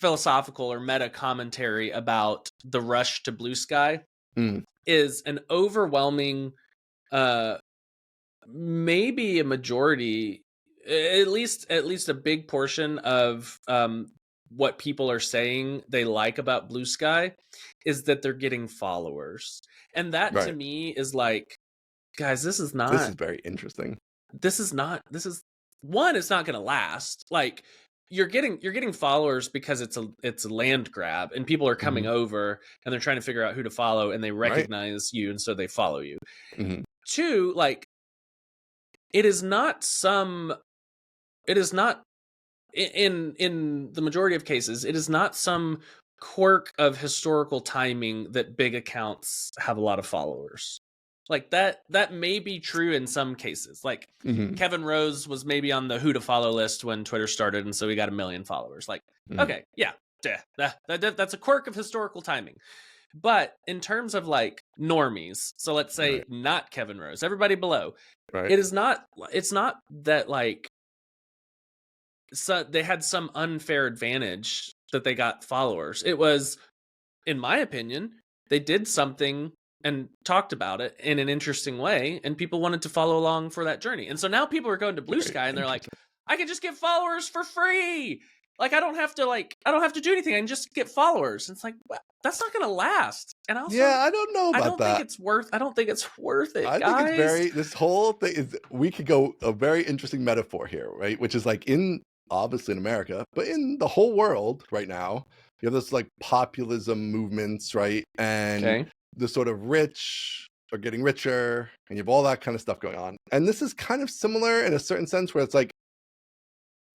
philosophical or meta commentary about the rush to Bluesky is an overwhelming, maybe a majority, at least a big portion of what people are saying they like about Bluesky is that they're getting followers. And that to me is like, guys, this is very interesting. This is one, it's not going to last. Like, you're getting followers because it's a land grab, and people are coming over and they're trying to figure out who to follow, and they recognize you, and so they follow you. Two, like, it is not in the majority of cases, it is not some quirk of historical timing that big accounts have a lot of followers. Like, that may be true in some cases. Like, Kevin Rose was maybe on the who to follow list when Twitter started, and so he got 1 million followers. Like, okay, yeah, that's a quirk of historical timing. But in terms of like normies, so let's say not Kevin Rose, everybody below, it's not that like, so they had some unfair advantage that they got followers. It was, in my opinion, they did something and talked about it in an interesting way, and people wanted to follow along for that journey. And so now people are going to Bluesky and they're like, I can just get followers for free. Like, I don't have to do anything. I can just get followers. And it's like, well, that's not going to last. And also, I don't know about that. I don't think it's worth it, I guys. think it's this whole thing is, we could go a very interesting metaphor here, right? Which is like, obviously in America, but in the whole world right now, you have this like populism movements, right? And the sort of rich are getting richer, and you have all that kind of stuff going on. And this is kind of similar in a certain sense, where it's like,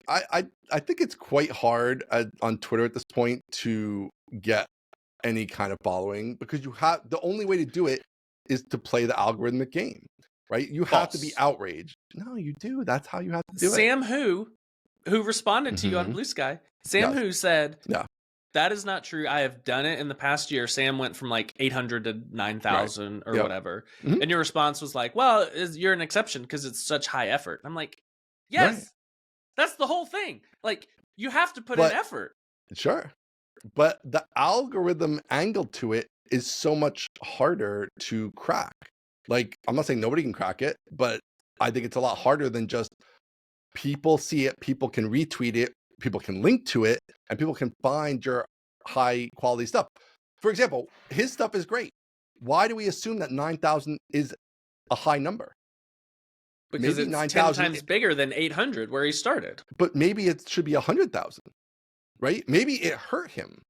I think it's quite hard on Twitter at this point to get any kind of following, because the only way to do it is to play the algorithmic game, right? You have to be outraged. No, you do. That's how you have to do it. Sam who responded to you on Bluesky, Sam who said, that is not true. I have done it in the past year. Sam went from like 800 to 9,000 or whatever. And your response was like, well, you're an exception because it's such high effort. I'm like, yes, that's the whole thing. Like, you have to put in effort. Sure. But the algorithm angle to it is so much harder to crack. Like, I'm not saying nobody can crack it, but I think it's a lot harder than just people see it, people can retweet it, people can link to it, and people can find your high quality stuff. For example, his stuff is great. Why do we assume that 9,000 is a high number? Because maybe it's 10 times bigger than 800 where he started. But maybe it should be 100,000, right? Maybe it hurt him.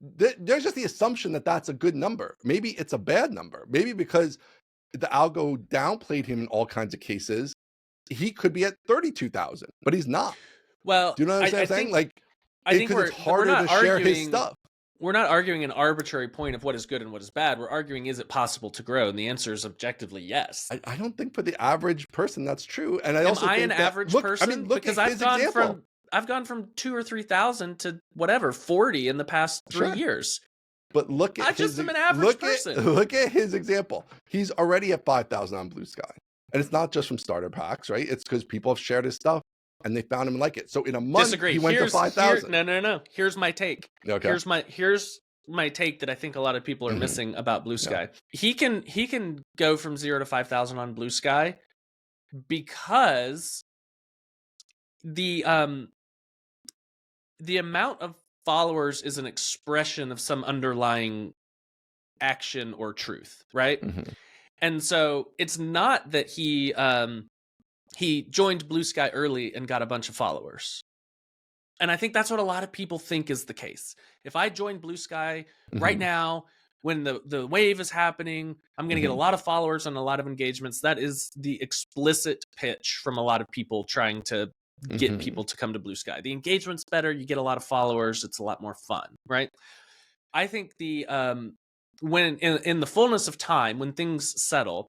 There's just the assumption that that's a good number. Maybe it's a bad number. Maybe because the algo downplayed him in all kinds of cases, he could be at 32,000, but he's not. Well, do you know what I'm saying? Like, I think it's harder to share his stuff. We're not arguing an arbitrary point of what is good and what is bad. We're arguing, is it possible to grow? And the answer is objectively yes. I don't think for the average person that's true. And I also think an average person? I mean, because I've gone from 2,000 or 3,000 to whatever 40 in the past 3 years. But look at an average person. Look at his example. He's already at 5,000 on Bluesky, and it's not just from starter packs, right? It's because people have shared his stuff and they found him and like it. So in a month, he went to 5,000. No. Here's my take. Okay. Here's my take that I think a lot of people are missing about Bluesky. Yeah. He can go from 0 to 5,000 on Bluesky because the amount of followers is an expression of some underlying action or truth, right? And so it's not that he joined Bluesky early and got a bunch of followers. And I think that's what a lot of people think is the case. If I joined Bluesky right now, when the wave is happening, I'm going to get a lot of followers and a lot of engagements. That is the explicit pitch from a lot of people trying to get people to come to Bluesky. The engagement's better, you get a lot of followers, it's a lot more fun, right? I think the when in the fullness of time, when things settle,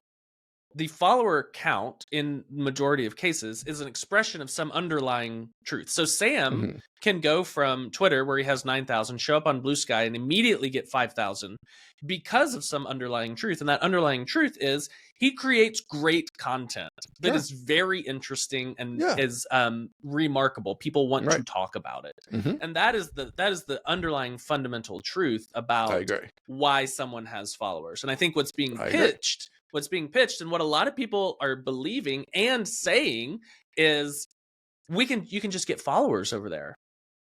the follower count in majority of cases is an expression of some underlying truth. So Sam can go from Twitter, where he has 9,000, show up on Bluesky and immediately get 5,000 because of some underlying truth. And that underlying truth is he creates great content that is very interesting and is remarkable. People want to talk about it. And that is the underlying fundamental truth about why someone has followers. And I think what's being pitched and what a lot of people are believing and saying is you can just get followers over there.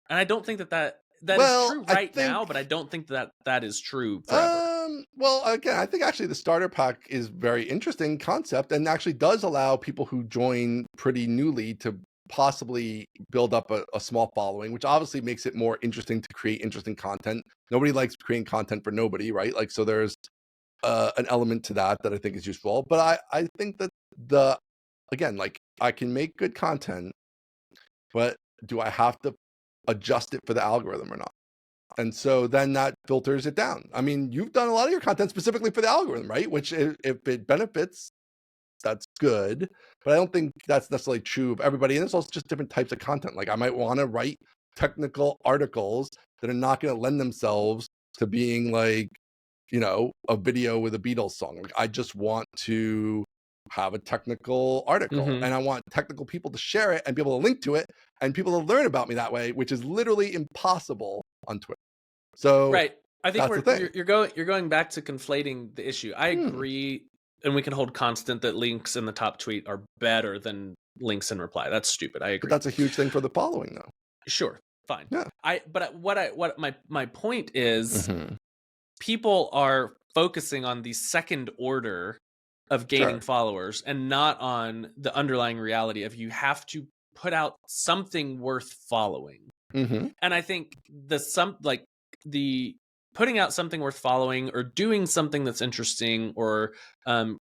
And I don't think that is true now, but I don't think that is true forever. Well, again, I think actually the starter pack is very interesting concept and actually does allow people who join pretty newly to possibly build up a small following, which obviously makes it more interesting to create interesting content. Nobody likes creating content for nobody, right? Like, so there's an element to that I think is useful. But I think that again, like, I can make good content, but do I have to adjust it for the algorithm or not? And so then that filters it down. I mean, you've done a lot of your content specifically for the algorithm, right? Which if it benefits, that's good. But I don't think that's necessarily true of everybody. And it's also just different types of content. Like, I might want to write technical articles that are not going to lend themselves to being like, a video with a Beatles song. Like, I just want to have a technical article and I want technical people to share it and be able to link to it and people to learn about me that way, which is literally impossible on Twitter. So I think you're going back to conflating the issue. I agree, and we can hold constant that links in the top tweet are better than links in reply. That's stupid. I agree. But that's a huge thing for the following, though. Sure, fine. Yeah. What my point is, people are focusing on the second order of gaining followers and not on the underlying reality of you have to put out something worth following. And I think the putting out something worth following or doing something that's interesting or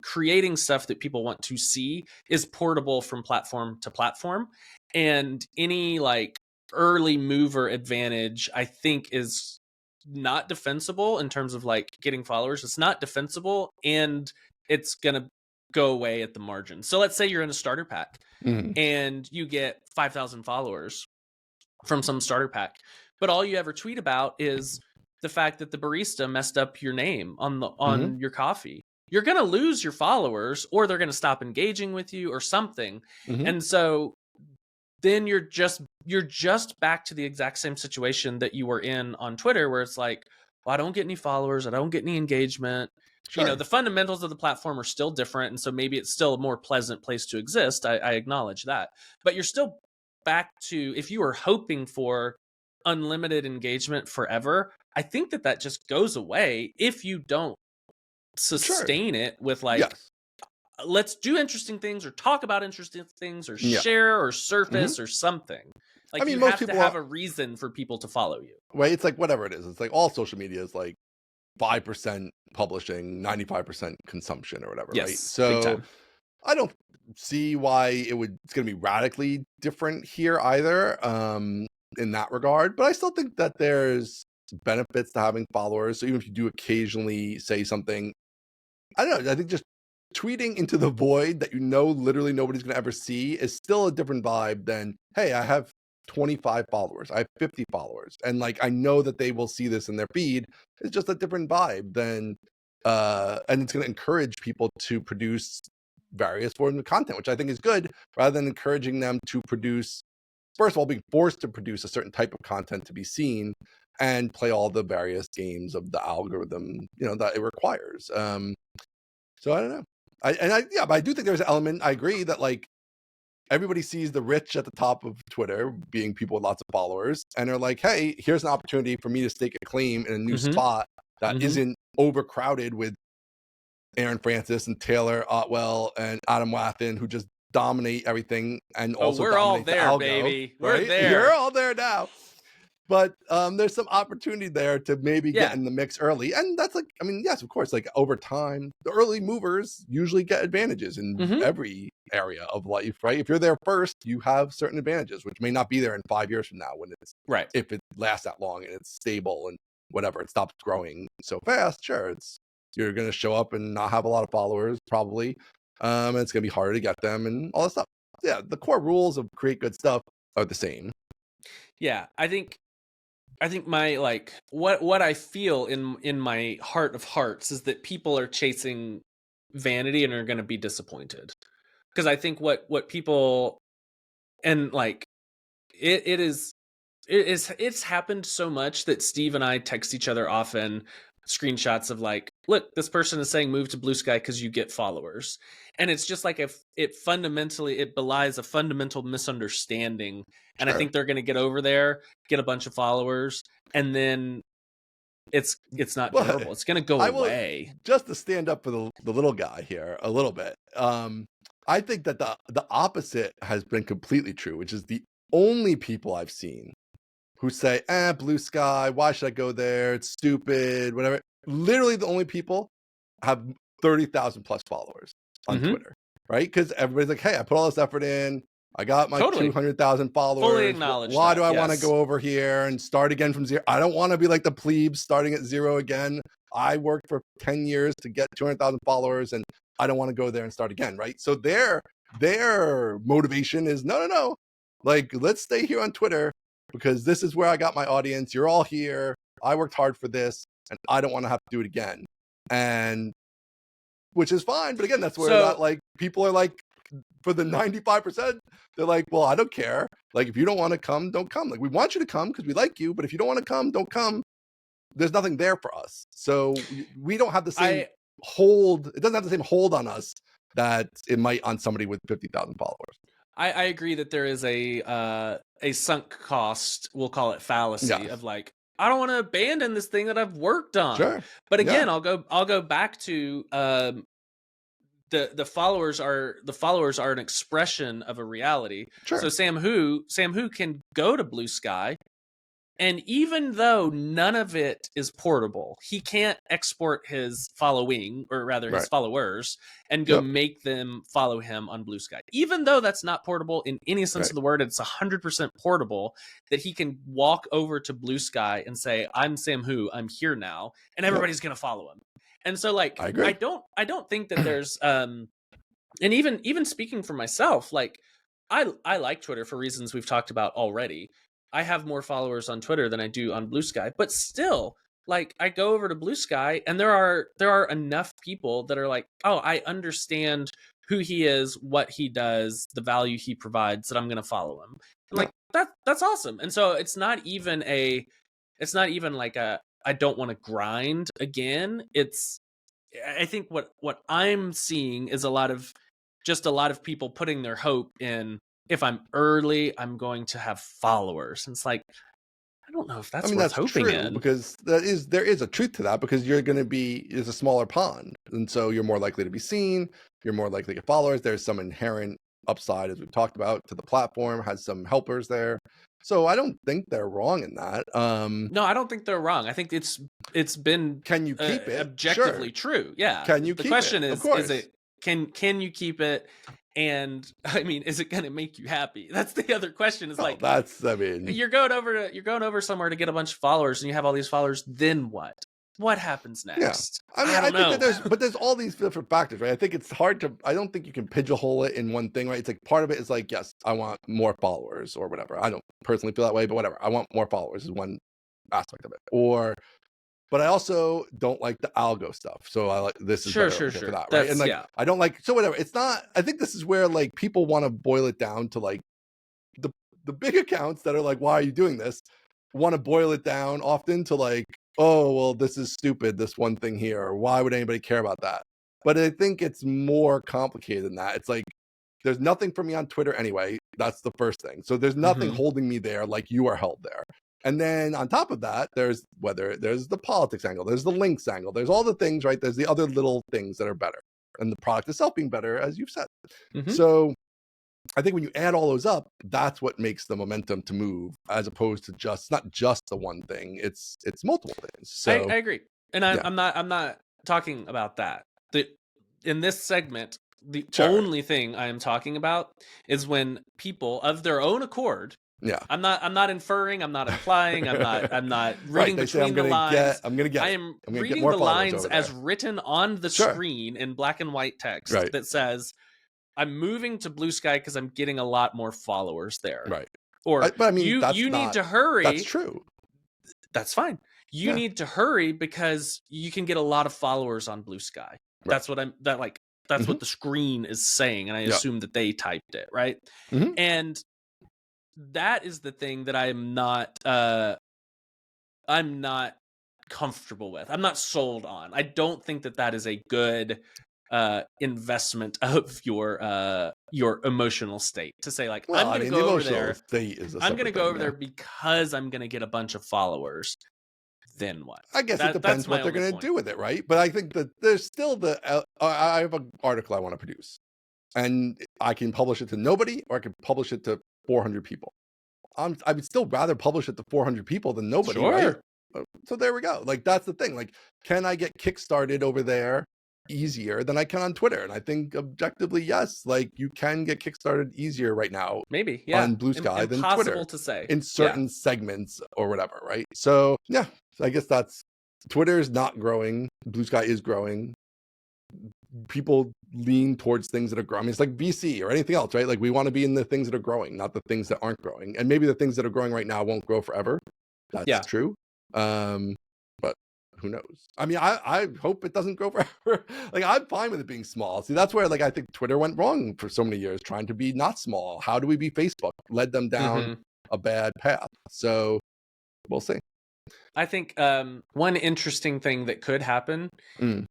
creating stuff that people want to see is portable from platform to platform. And any like early mover advantage, I think, is not defensible in terms of like getting followers. It's not defensible, and it's gonna go away at the margin. So let's say you're in a starter pack and you get 5,000 followers from some starter pack, but all you ever tweet about is the fact that the barista messed up your name on your coffee. You're gonna lose your followers, or they're gonna stop engaging with you or something. And so then you're just back to the exact same situation that you were in on Twitter, where it's like, well, I don't get any followers, I don't get any engagement. The fundamentals of the platform are still different, and so maybe it's still a more pleasant place to exist. I acknowledge that, but you're still back to, if you were hoping for unlimited engagement forever, I think that just goes away if you don't sustain it with like, let's do interesting things or talk about interesting things or share or surface or something. Like, I mean, you have to have a reason for people to follow you. Right? It's like whatever it is. It's like all social media is like 5% publishing, 95% consumption or whatever, right? So I don't see why it's going to be radically different here either in that regard. But I still think that there's benefits to having followers. So even if you do occasionally say something, I don't know, I think just tweeting into the void that literally nobody's going to ever see is still a different vibe than, hey, I have 25 followers, I have 50 followers, and like I know that they will see this in their feed. It's just a different vibe than and it's going to encourage people to produce various forms of content, which I think is good, rather than encouraging them to produce, first of all, being forced to produce a certain type of content to be seen and play all the various games of the algorithm that it requires. So I don't know. But I do think there's an element. I agree that like everybody sees the rich at the top of Twitter, being people with lots of followers, and they're like, hey, here's an opportunity for me to stake a claim in a new spot that isn't overcrowded with Aaron Francis and Taylor Otwell and Adam Wathan, who just dominate everything and also we're all there, baby. We're there. You're all there now. But there's some opportunity there to maybe get Yeah. in the mix early. And that's like, I mean, yes, of course, like over time, the early movers usually get advantages in Mhm. every area of life, right? If you're there first, you have certain advantages, which may not be there in 5 years from now when it's, Right. if it lasts that long and it's stable and whatever, it stops growing so fast. Sure, you're going to show up and not have a lot of followers probably. And it's going to be harder to get them and all that stuff. Yeah, the core rules of create good stuff are the same. Yeah, I think my like what I feel in my heart of hearts is that people are chasing vanity and are going to be disappointed. Because I think what people, and like it's happened so much that Steve and I text each other often screenshots of like, look, this person is saying move to Bluesky because you get followers. And it's just like, if it belies a fundamental misunderstanding. And I Sure. think they're going to get over there, get a bunch of followers, and then it's not But durable. It's going to go I will, away. just to stand up for the little guy here a little bit. I think that the opposite has been completely true, which is the only people I've seen who say, Bluesky, why should I go there? It's stupid, whatever. Literally the only people have 30,000 plus followers on Mm-hmm. Twitter, right? Because everybody's like, hey, I put all this effort in. I got my Totally. 200,000 followers. Fully acknowledge Why that, do I want to yes. go over here and start again from zero? I don't want to be like the plebes starting at zero again. I worked for 10 years to get 200,000 followers and I don't want to go there and start again, right? So their motivation is no. Like, let's stay here on Twitter because this is where I got my audience. You're all here. I worked hard for this and I don't want to have to do it again. And which is fine. But again, that's where that like people are like, for the 95%, they're like, well, I don't care. Like, if you don't want to come, don't come. Like, we want you to come because we like you. But if you don't want to come, don't come. There's nothing there for us. So we don't have the same hold. It doesn't have the same hold on us that it might on somebody with 50,000 followers. I agree that there is a sunk cost, we'll call it fallacy, of like, I don't want to abandon this thing that I've worked on. Sure. But again, I'll go back to the followers are an expression of a reality. Sure. So Sam Who can go to Bluesky, and even though none of it is portable, he can't export his following, or rather his followers, and go make them follow him on Bluesky. Even though that's not portable in any sense of the word, it's 100% portable, that he can walk over to Bluesky and say, I'm Sam Who, I'm here now, and everybody's going to follow him. And so like, I don't think that there's, and even speaking for myself, like I like Twitter for reasons we've talked about already. I have more followers on Twitter than I do on Bluesky, but still, like, I go over to Bluesky and there are enough people that are like, oh, I understand who he is, what he does, the value he provides, that I'm going to follow him. And like, that's awesome. And so it's not even like I don't want to grind again. I think what I'm seeing is a lot of people putting their hope in, if I'm early, I'm going to have followers. And it's like, I don't know if that's worth hoping true, in. because there is a truth to that, because you're going to be is a smaller pond, and so you're more likely to be seen. You're more likely to get followers. There's some inherent upside, as we've talked about, to the platform. Has some helpers there. So I don't think they're wrong in that. No, I don't think they're wrong. I think it's been can you keep it objectively true? Yeah. Can you? The keep question it? is it can you keep it? And I mean, is it going to make you happy? That's the other question. Is like, you're going over somewhere to get a bunch of followers, and you have all these followers. Then what? What happens next? Yeah. I don't know. That there's all these different factors, right? I think it's hard to. I don't think you can pigeonhole it in one thing, right? It's like part of it is like, yes, I want more followers or whatever. I don't personally feel that way, but whatever. I want more followers is one aspect of it. But I also don't like the algo stuff. So I like this is sure for that, right? And like I don't like, so whatever. It's not. I think this is where like people want to boil it down to like the big accounts that are like, why are you doing this? Want to boil it down often to like, oh well, this is stupid, this one thing here, or why would anybody care about that? But I think it's more complicated than that. It's like, there's nothing for me on Twitter anyway. That's the first thing. So there's nothing holding me there like you are held there. And then on top of that, there's the politics angle, there's the links angle, there's all the things, right? There's the other little things that are better, and the product itself being better, as you've said. So I think when you add all those up, that's what makes the momentum to move, as opposed to not just the one thing. It's multiple things. So I agree, and I'm not talking about that. In this segment, the only thing I am talking about is when people of their own accord. Yeah. I'm not inferring, I'm not implying, I'm not reading between the lines. I am reading the lines as written on the screen in black and white text that says, I'm moving to Bluesky because I'm getting a lot more followers there. Right. Or but I mean, you need to hurry. That's true. That's fine. You need to hurry because you can get a lot of followers on Bluesky. Right. That's what that's what the screen is saying, and I assume that they typed it, right? And that is the thing that I'm not comfortable with. I'm not sold on. I don't think that is a good investment of your emotional state to say, like, I'm going to go over there. I'm going to go over there because I'm going to get a bunch of followers. Then what? I guess it depends what they're going to do with it, right? But I think that there's still I have an article I want to produce, and I can publish it to nobody, or I can publish it to 400 people. I would still rather publish it to 400 people than nobody, right? So there we go. Like, that's the thing. Like, can I get kickstarted over there easier than I can on Twitter? And I think objectively, yes. Like, you can get kickstarted easier right now, maybe on Bluesky than Twitter, to say in certain segments or whatever, right? So yeah, I guess that's Twitter's not growing. Bluesky is growing. People lean towards things that are growing. I mean, it's like VC or anything else, right? Like, we want to be in the things that are growing, not the things that aren't growing. And maybe the things that are growing right now won't grow forever. That's true. But who knows? I mean, I hope it doesn't grow forever. Like, I'm fine with it being small. See, that's where, like, I think Twitter went wrong for so many years, trying to be not small. How do we be Facebook? Led them down a bad path. So we'll see. I think one interesting thing that could happen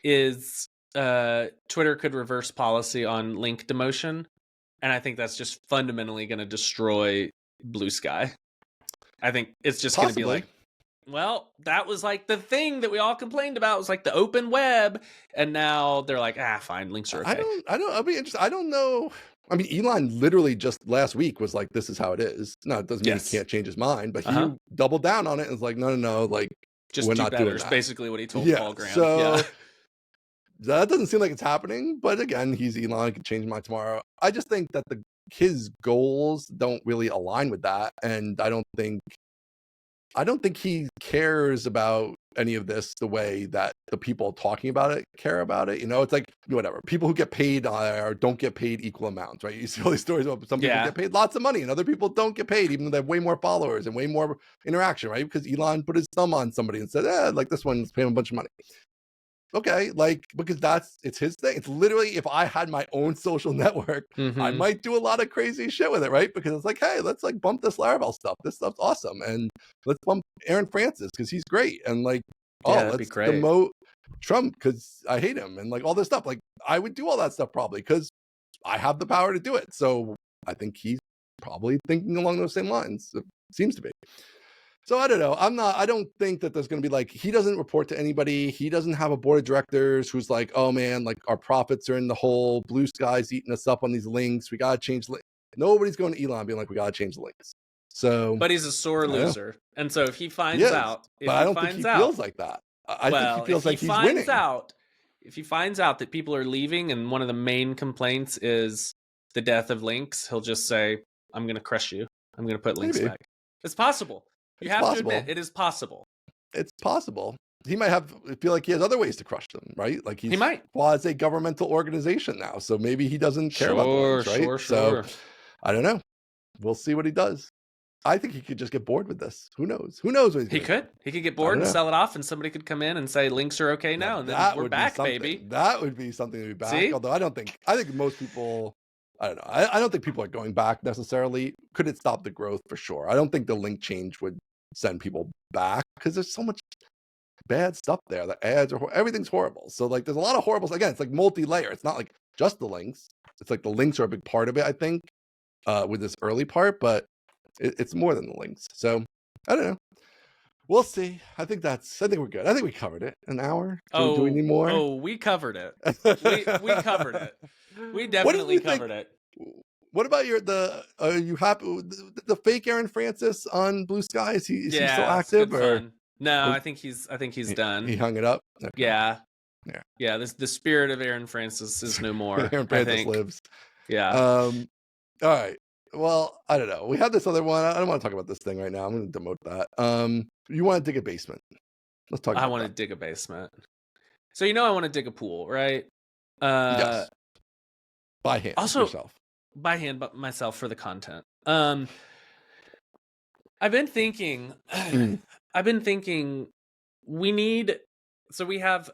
is Twitter could reverse policy on link demotion, and I think that's just fundamentally going to destroy Bluesky. I think it's just going to be like, well, that was like the thing that we all complained about, was like the open web, and now they're like, fine, links are okay. I'll be interested. I don't know. I mean, Elon literally just last week was like, this is how it is. No, it doesn't mean he can't change his mind, but he doubled down on it and was like, no, like, just we're do not better, doing is that. basically what he told Paul Graham. So that doesn't seem like it's happening, but again, he's Elon, he can change his mind tomorrow. I just think that his goals don't really align with that, and I don't think he cares about any of this the way that the people talking about it care about it. You know, it's like, whatever. People who get paid or don't get paid equal amounts, right? You see all these stories about some people get paid lots of money and other people don't get paid, even though they have way more followers and way more interaction, right? Because Elon put his thumb on somebody and said, like, this one's paying a bunch of money. Okay, like, because it's his thing. It's literally, if I had my own social network, I might do a lot of crazy shit with it, right? Because it's like, hey, let's like bump this Laravel stuff. This stuff's awesome, and let's bump Aaron Francis because he's great, and like, let's demote Trump because I hate him, and like all this stuff. Like, I would do all that stuff probably because I have the power to do it. So I think he's probably thinking along those same lines. It seems to be. So I don't know. I don't think that there's going to be like, he doesn't report to anybody. He doesn't have a board of directors who's like, oh man, like our profits are in the hole. Bluesky's eating us up on these links. We got to change. Nobody's going to Elon being like, we got to change the links. So, but he's a sore loser. And so if he finds out, but I don't think he feels like that. I think he feels like he's winning. If he finds out that people are leaving and one of the main complaints is the death of links, he'll just say, I'm going to crush you. I'm going to put links back. It's possible. You have to admit, it is possible. It's possible. He might feel like he has other ways to crush them, right? Like he might. Quasi-governmental organization now, so maybe he doesn't care about the links, right? Sure. So I don't know. We'll see what he does. I think he could just get bored with this. Who knows? Who knows what he's He could get bored and sell it off, and somebody could come in and say links are okay now, and then we're back, baby. That would be something to be back. See? Although I think most people. I don't know. I don't think people are going back necessarily. Could it stop the growth? For sure. I don't think the link change would send people back because there's so much bad stuff there. The ads are everything's horrible. So like, there's a lot of horribles. Again, it's like multi-layer. It's not like just the links. It's like the links are a big part of it, I think, with this early part, but it's more than the links. So I don't know. We'll see. I think we're good. I think we covered it. An hour. Do we need more? Oh, we covered it. We covered it. We definitely covered it. What about you happy with the fake Aaron Francis on Bluesky? Is he still Yeah, it's active, good or fun. No, or I think he's he done. hung it up? Okay. Yeah. Yeah. Yeah, the spirit of Aaron Francis is no more, Aaron I Francis think. lives. Yeah. All right. Well, I don't know. We have this other one. I don't want to talk about this thing right now. I'm going to demote that. You want to dig a basement? Let's talk I about want to that. dig a basement. So I want to dig a pool, right? Yes. By hand, Also yourself. by hand, but myself for the content. I've been thinking we need, so we have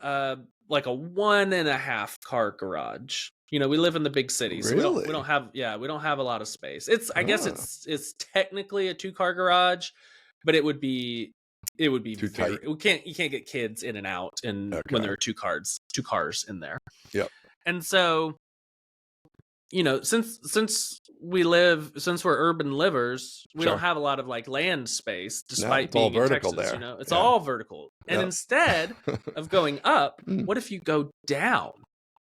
like a 1.5 car garage. We live in the big city, so we don't Really? have we don't have a lot of space. I guess Oh, it's technically a 2-car garage, but it would be too tight. you can't get kids in and out when Okay. there are two cars in there. Yep. And so since we're urban livers, we Sure. don't have a lot of like land space, No, despite it's all being in vertical Texas. there. It's Yeah. all vertical. And Yep. instead of going up, Mm. what if you go down?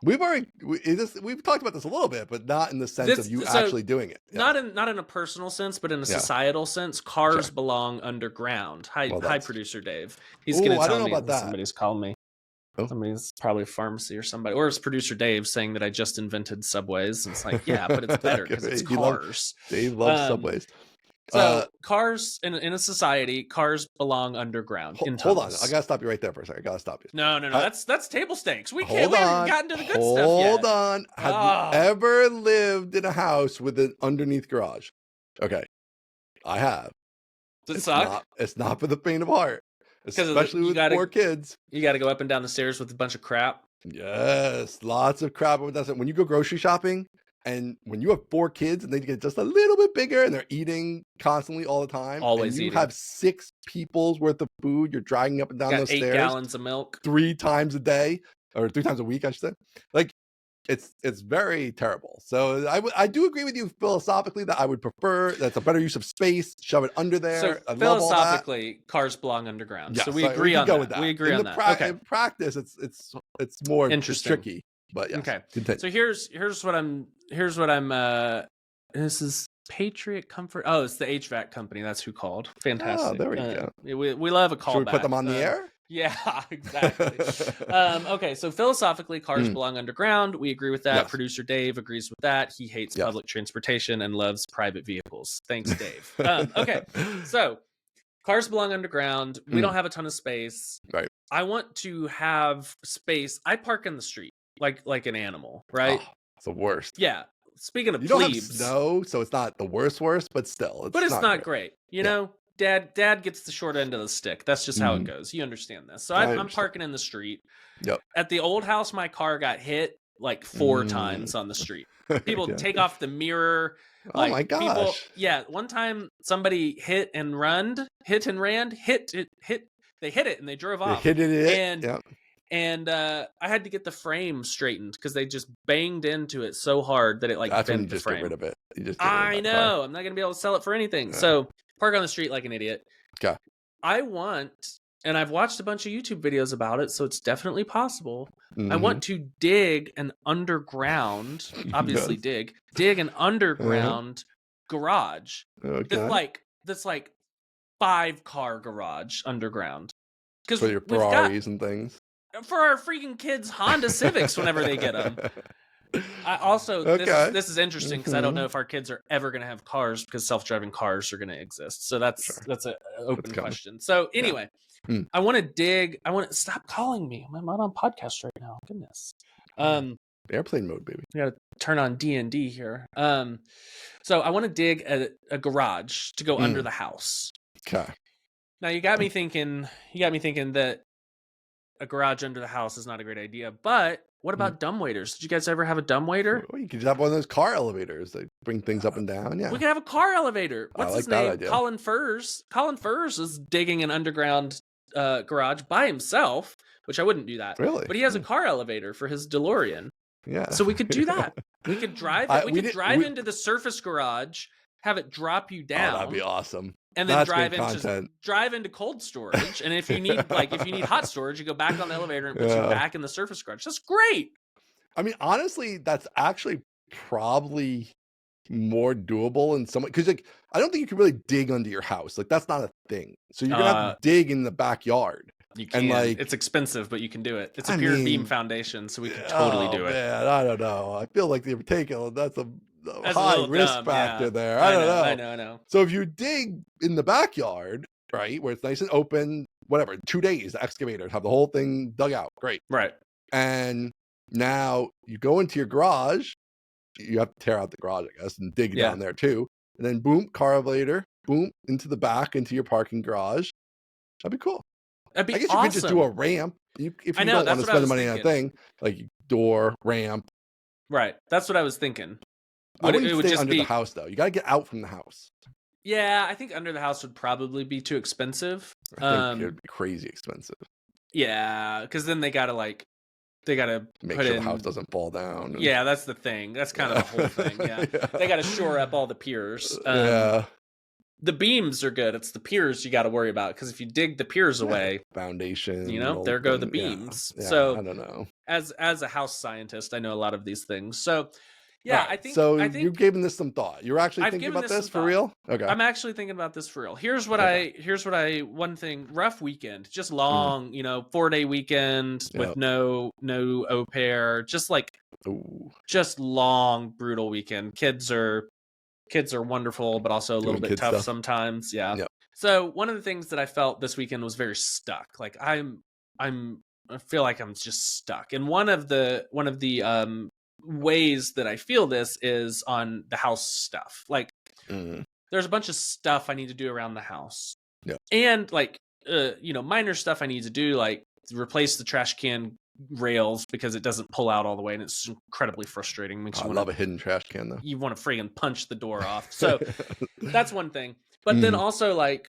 We've talked about this a little bit, but not in the sense of you actually doing it. Yeah. Not in a personal sense, but in a societal sense. Cars belong underground. Hi, producer Dave. He's going to tell me about that. Somebody's calling me. Oh. Somebody's probably a pharmacy or somebody, or it's producer Dave saying that I just invented subways. And it's like, yeah, but it's better because it's cars. Dave loves subways. So cars in a society, cars belong underground. Hold on, I gotta stop you right there for a second. I gotta stop you. No, that's table stakes. We haven't gotten to the good stuff yet. Hold on. Have you ever lived in a house with an underneath garage? Okay, I have. Does it suck? It's not for the faint of heart, especially with 4 kids. You got to go up and down the stairs with a bunch of crap. Yes, lots of crap. When you go grocery shopping, and when you have 4 kids and they get just a little bit bigger and they're eating constantly all the time, always and you eating. have 6 people's worth of food, you're dragging up and down those 8 stairs. 8 gallons of milk 3 times a day, or 3 times a week, I should say. Like, it's very terrible. So I do agree with you philosophically that I would prefer that's a better use of space. Shove it under there. So philosophically, cars belong underground. Yes, so we agree on that. We agree on that. Okay. In practice, it's more tricky. But yes. Okay. Continue. So here's what I'm this is Patriot Comfort. Oh, it's the HVAC company. That's who called. Fantastic. Oh, there we go. We love a callback. Should we put them on the air? Yeah, exactly. Okay, so philosophically, cars belong underground. We agree with that. Yes. Producer Dave agrees with that. He hates public transportation and loves private vehicles. Thanks, Dave. Okay, so cars belong underground. We don't have a ton of space. Right. I want to have space. I park in the street like an animal, right? Oh, it's the worst. Yeah. Speaking of you plebes, don't have snow, so it's not the worst, but still, it's not great. You know, Dad gets the short end of the stick. That's just how it goes. You understand this. So I'm parking in the street. Yep. At the old house, my car got hit like 4 times on the street. People take off the mirror. Like, oh my gosh. One time somebody hit and ran. They hit it and they drove off. And I had to get the frame straightened because they just banged into it so hard that it bent the frame. Get rid of it. I know. I'm not going to be able to sell it for anything. Yeah. So park on the street like an idiot. Okay. And I've watched a bunch of YouTube videos about it, so it's definitely possible. I want to dig an underground, obviously dig an underground garage. Okay. That's like 5-car garage underground. For your Ferraris and things. For our freaking kids' Honda Civics whenever they get them. This is interesting because I don't know if our kids are ever going to have cars because self-driving cars are going to exist. So that's an open question. So anyway, I want to dig. Stop calling me. I'm not on podcast right now. Goodness. Airplane mode, baby. We got to turn on D&D here. So I want to dig a garage to go under the house. Okay. Now you got me thinking that a garage under the house is not a great idea, but what about dumbwaiters? Did you guys ever have a dumbwaiter? Well, you could just have one of those car elevators that bring things up and down. Yeah, we could have a car elevator. What's his name? Idea. Colin Furs. Colin Furs is digging an underground garage by himself, which I wouldn't do that. Really? But he has a car elevator for his DeLorean. Yeah. So we could do that. We could drive it. We could drive into the surface garage, have it drop you down. Oh, that'd be awesome. And then drive into cold storage. And if you need hot storage, you go back on the elevator and put you back in the surface garage. That's great. I mean, honestly, that's actually probably more doable in some way, because like I don't think you can really dig under your house. Like that's not a thing. So you're gonna have to dig in the backyard. You And can. like It's expensive, but you can do it. It's a I pier beam mean, foundation, so we could totally oh do it. man, I don't know. I feel like they're taking that's a That's a high little risk dumb, factor yeah. there. I don't know. I know. So if you dig in the backyard, right, where it's nice and open, whatever, 2 days, the excavator have the whole thing dug out. Great. Right. And now you go into your garage. You have to tear out the garage, I guess, and dig down there too. And then boom, carburetor, boom, into the back, into your parking garage. That'd be cool. That'd be I guess awesome. you could just do a ramp. If you don't want to spend the money on a thing, like door, ramp. Right. That's what I was thinking. I wouldn't stay under the house, though. You got to get out from the house. Yeah, I think under the house would probably be too expensive. I think it would be crazy expensive. Yeah, because then they got to make sure the house doesn't fall down. Yeah, that's the thing. That's kind of the whole thing. Yeah. They got to shore up all the piers. The beams are good. It's the piers you got to worry about, because if you dig the piers away, foundation, there go the beams. Yeah, so I don't know. As a house scientist, I know a lot of these things. So yeah, right. I think you've given this some thought. You're actually thinking about this for real? Okay. I'm actually thinking about this for real. Here's what one thing, rough weekend, just long, 4-day weekend with no au pair, just like just long, brutal weekend. Kids are wonderful, but also a little bit tough sometimes. Yeah. Yep. So one of the things that I felt this weekend was very stuck. Like I feel like I'm just stuck. And one of the ways that I feel this is on the house stuff. Like there's a bunch of stuff I need to do around the house. Yeah. And like minor stuff I need to do, like replace the trash can rails because it doesn't pull out all the way, and it's incredibly frustrating. I love a hidden trash can though. You want to friggin' punch the door off. So that's one thing. But then also, like,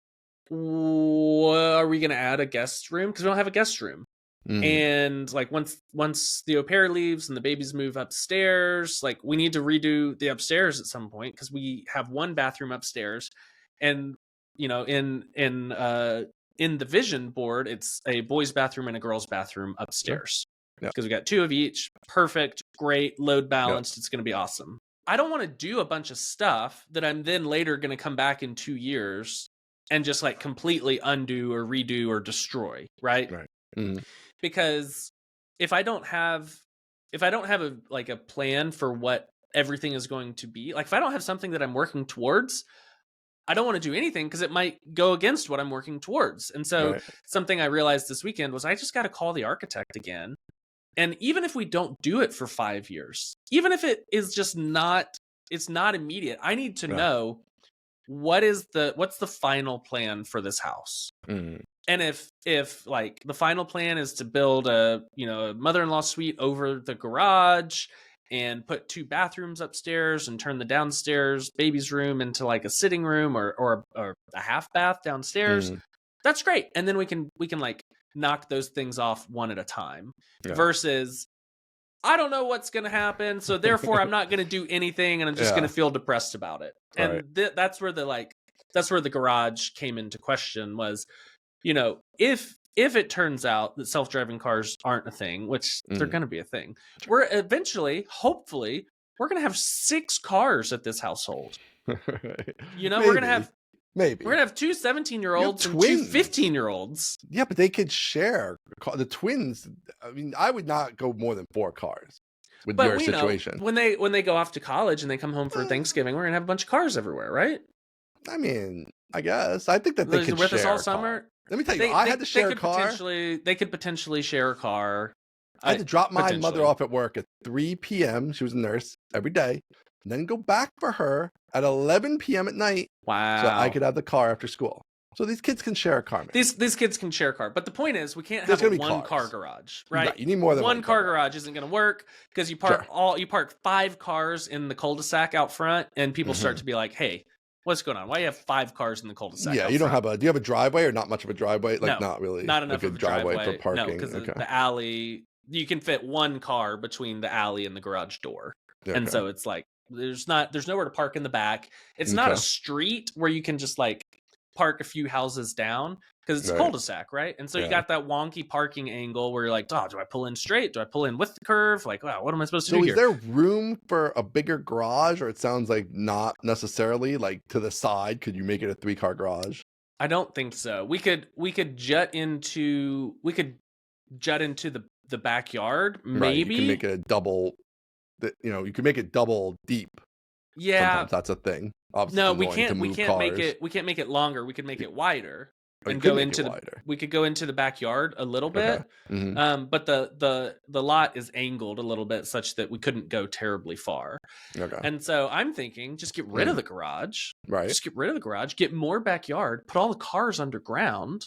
are we gonna add a guest room? Because we don't have a guest room. And like once the au pair leaves and the babies move upstairs, like we need to redo the upstairs at some point, because we have one bathroom upstairs, and in the vision board, it's a boys' bathroom and a girls' bathroom upstairs, because we got 2 of each. Perfect, great, load balanced. It's going to be awesome. I don't want to do a bunch of stuff that I'm then later going to come back in 2 years and just like completely undo or redo or destroy, right? Because if I don't have a plan for what everything is going to be, like if I don't have something that I'm working towards, I don't want to do anything, because it might go against what I'm working towards. And so something I realized this weekend was I just got to call the architect again. And even if we don't do it for 5 years, even if it is just it's not immediate, I need to know what's the final plan for this house. And if like the final plan is to build a mother-in-law suite over the garage and put 2 bathrooms upstairs and turn the downstairs baby's room into like a sitting room or a half bath downstairs, that's great. And then we can like knock those things off one at a time, versus I don't know what's going to happen, so therefore I'm not going to do anything, and I'm just going to feel depressed about it. And that's where the garage came into question. Was, if it turns out that self-driving cars aren't a thing, which they're going to be a thing, we're eventually, hopefully, we're going to have 6 cars at this household. We're going to have we're going to have 2 17-year-olds and 2 15-year-olds. Yeah, but they could share the twins. I mean, I would not go more than 4 cars with your situation. When they go off to college and they come home for Thanksgiving, we're going to have a bunch of cars everywhere, right? I mean, I guess. I think that they could with share us all summer. Let me tell you, I had to share a car. They could potentially share a car. I had to drop my mother off at work at 3 p.m. She was a nurse every day. And then go back for her at 11 p.m. at night. Wow. So I could have the car after school. So these kids can share a car. Man. These kids can share a car. But the point is, we can't have a one-car garage, right? You need more than one car garage isn't going to work, because you park 5 cars in the cul-de-sac out front, and people start to be like, hey, what's going on? Why do you have 5 cars in the cul-de-sac? Yeah, you don't have do you have a driveway, or not much of a driveway? Like, no, not really. Not enough of a driveway for parking. No, because the alley, you can fit 1 car between the alley and the garage door. Okay. And so it's like, there's nowhere to park in the back. It's not a street where you can just like park a few houses down. because it's a cul-de-sac, right? And so you got that wonky parking angle where you're like, oh, do I pull in straight? Do I pull in with the curve? Like, wow, what am I supposed to do here? So is there room for a bigger garage, or it sounds like not necessarily, like to the side? Could you make it a 3-car garage? I don't think so. We could jut into the backyard, maybe. Right, you can make it a double, you can make it double deep. Yeah. Sometimes that's a thing. Obviously, no, we can't make it longer. We could make it wider. And go into we could go into the backyard a little bit. Mm-hmm. But the lot is angled a little bit such that we couldn't go terribly far. Okay. And so I'm thinking, just get rid of the garage. Right. Just get rid of the garage, get more backyard, put all the cars underground,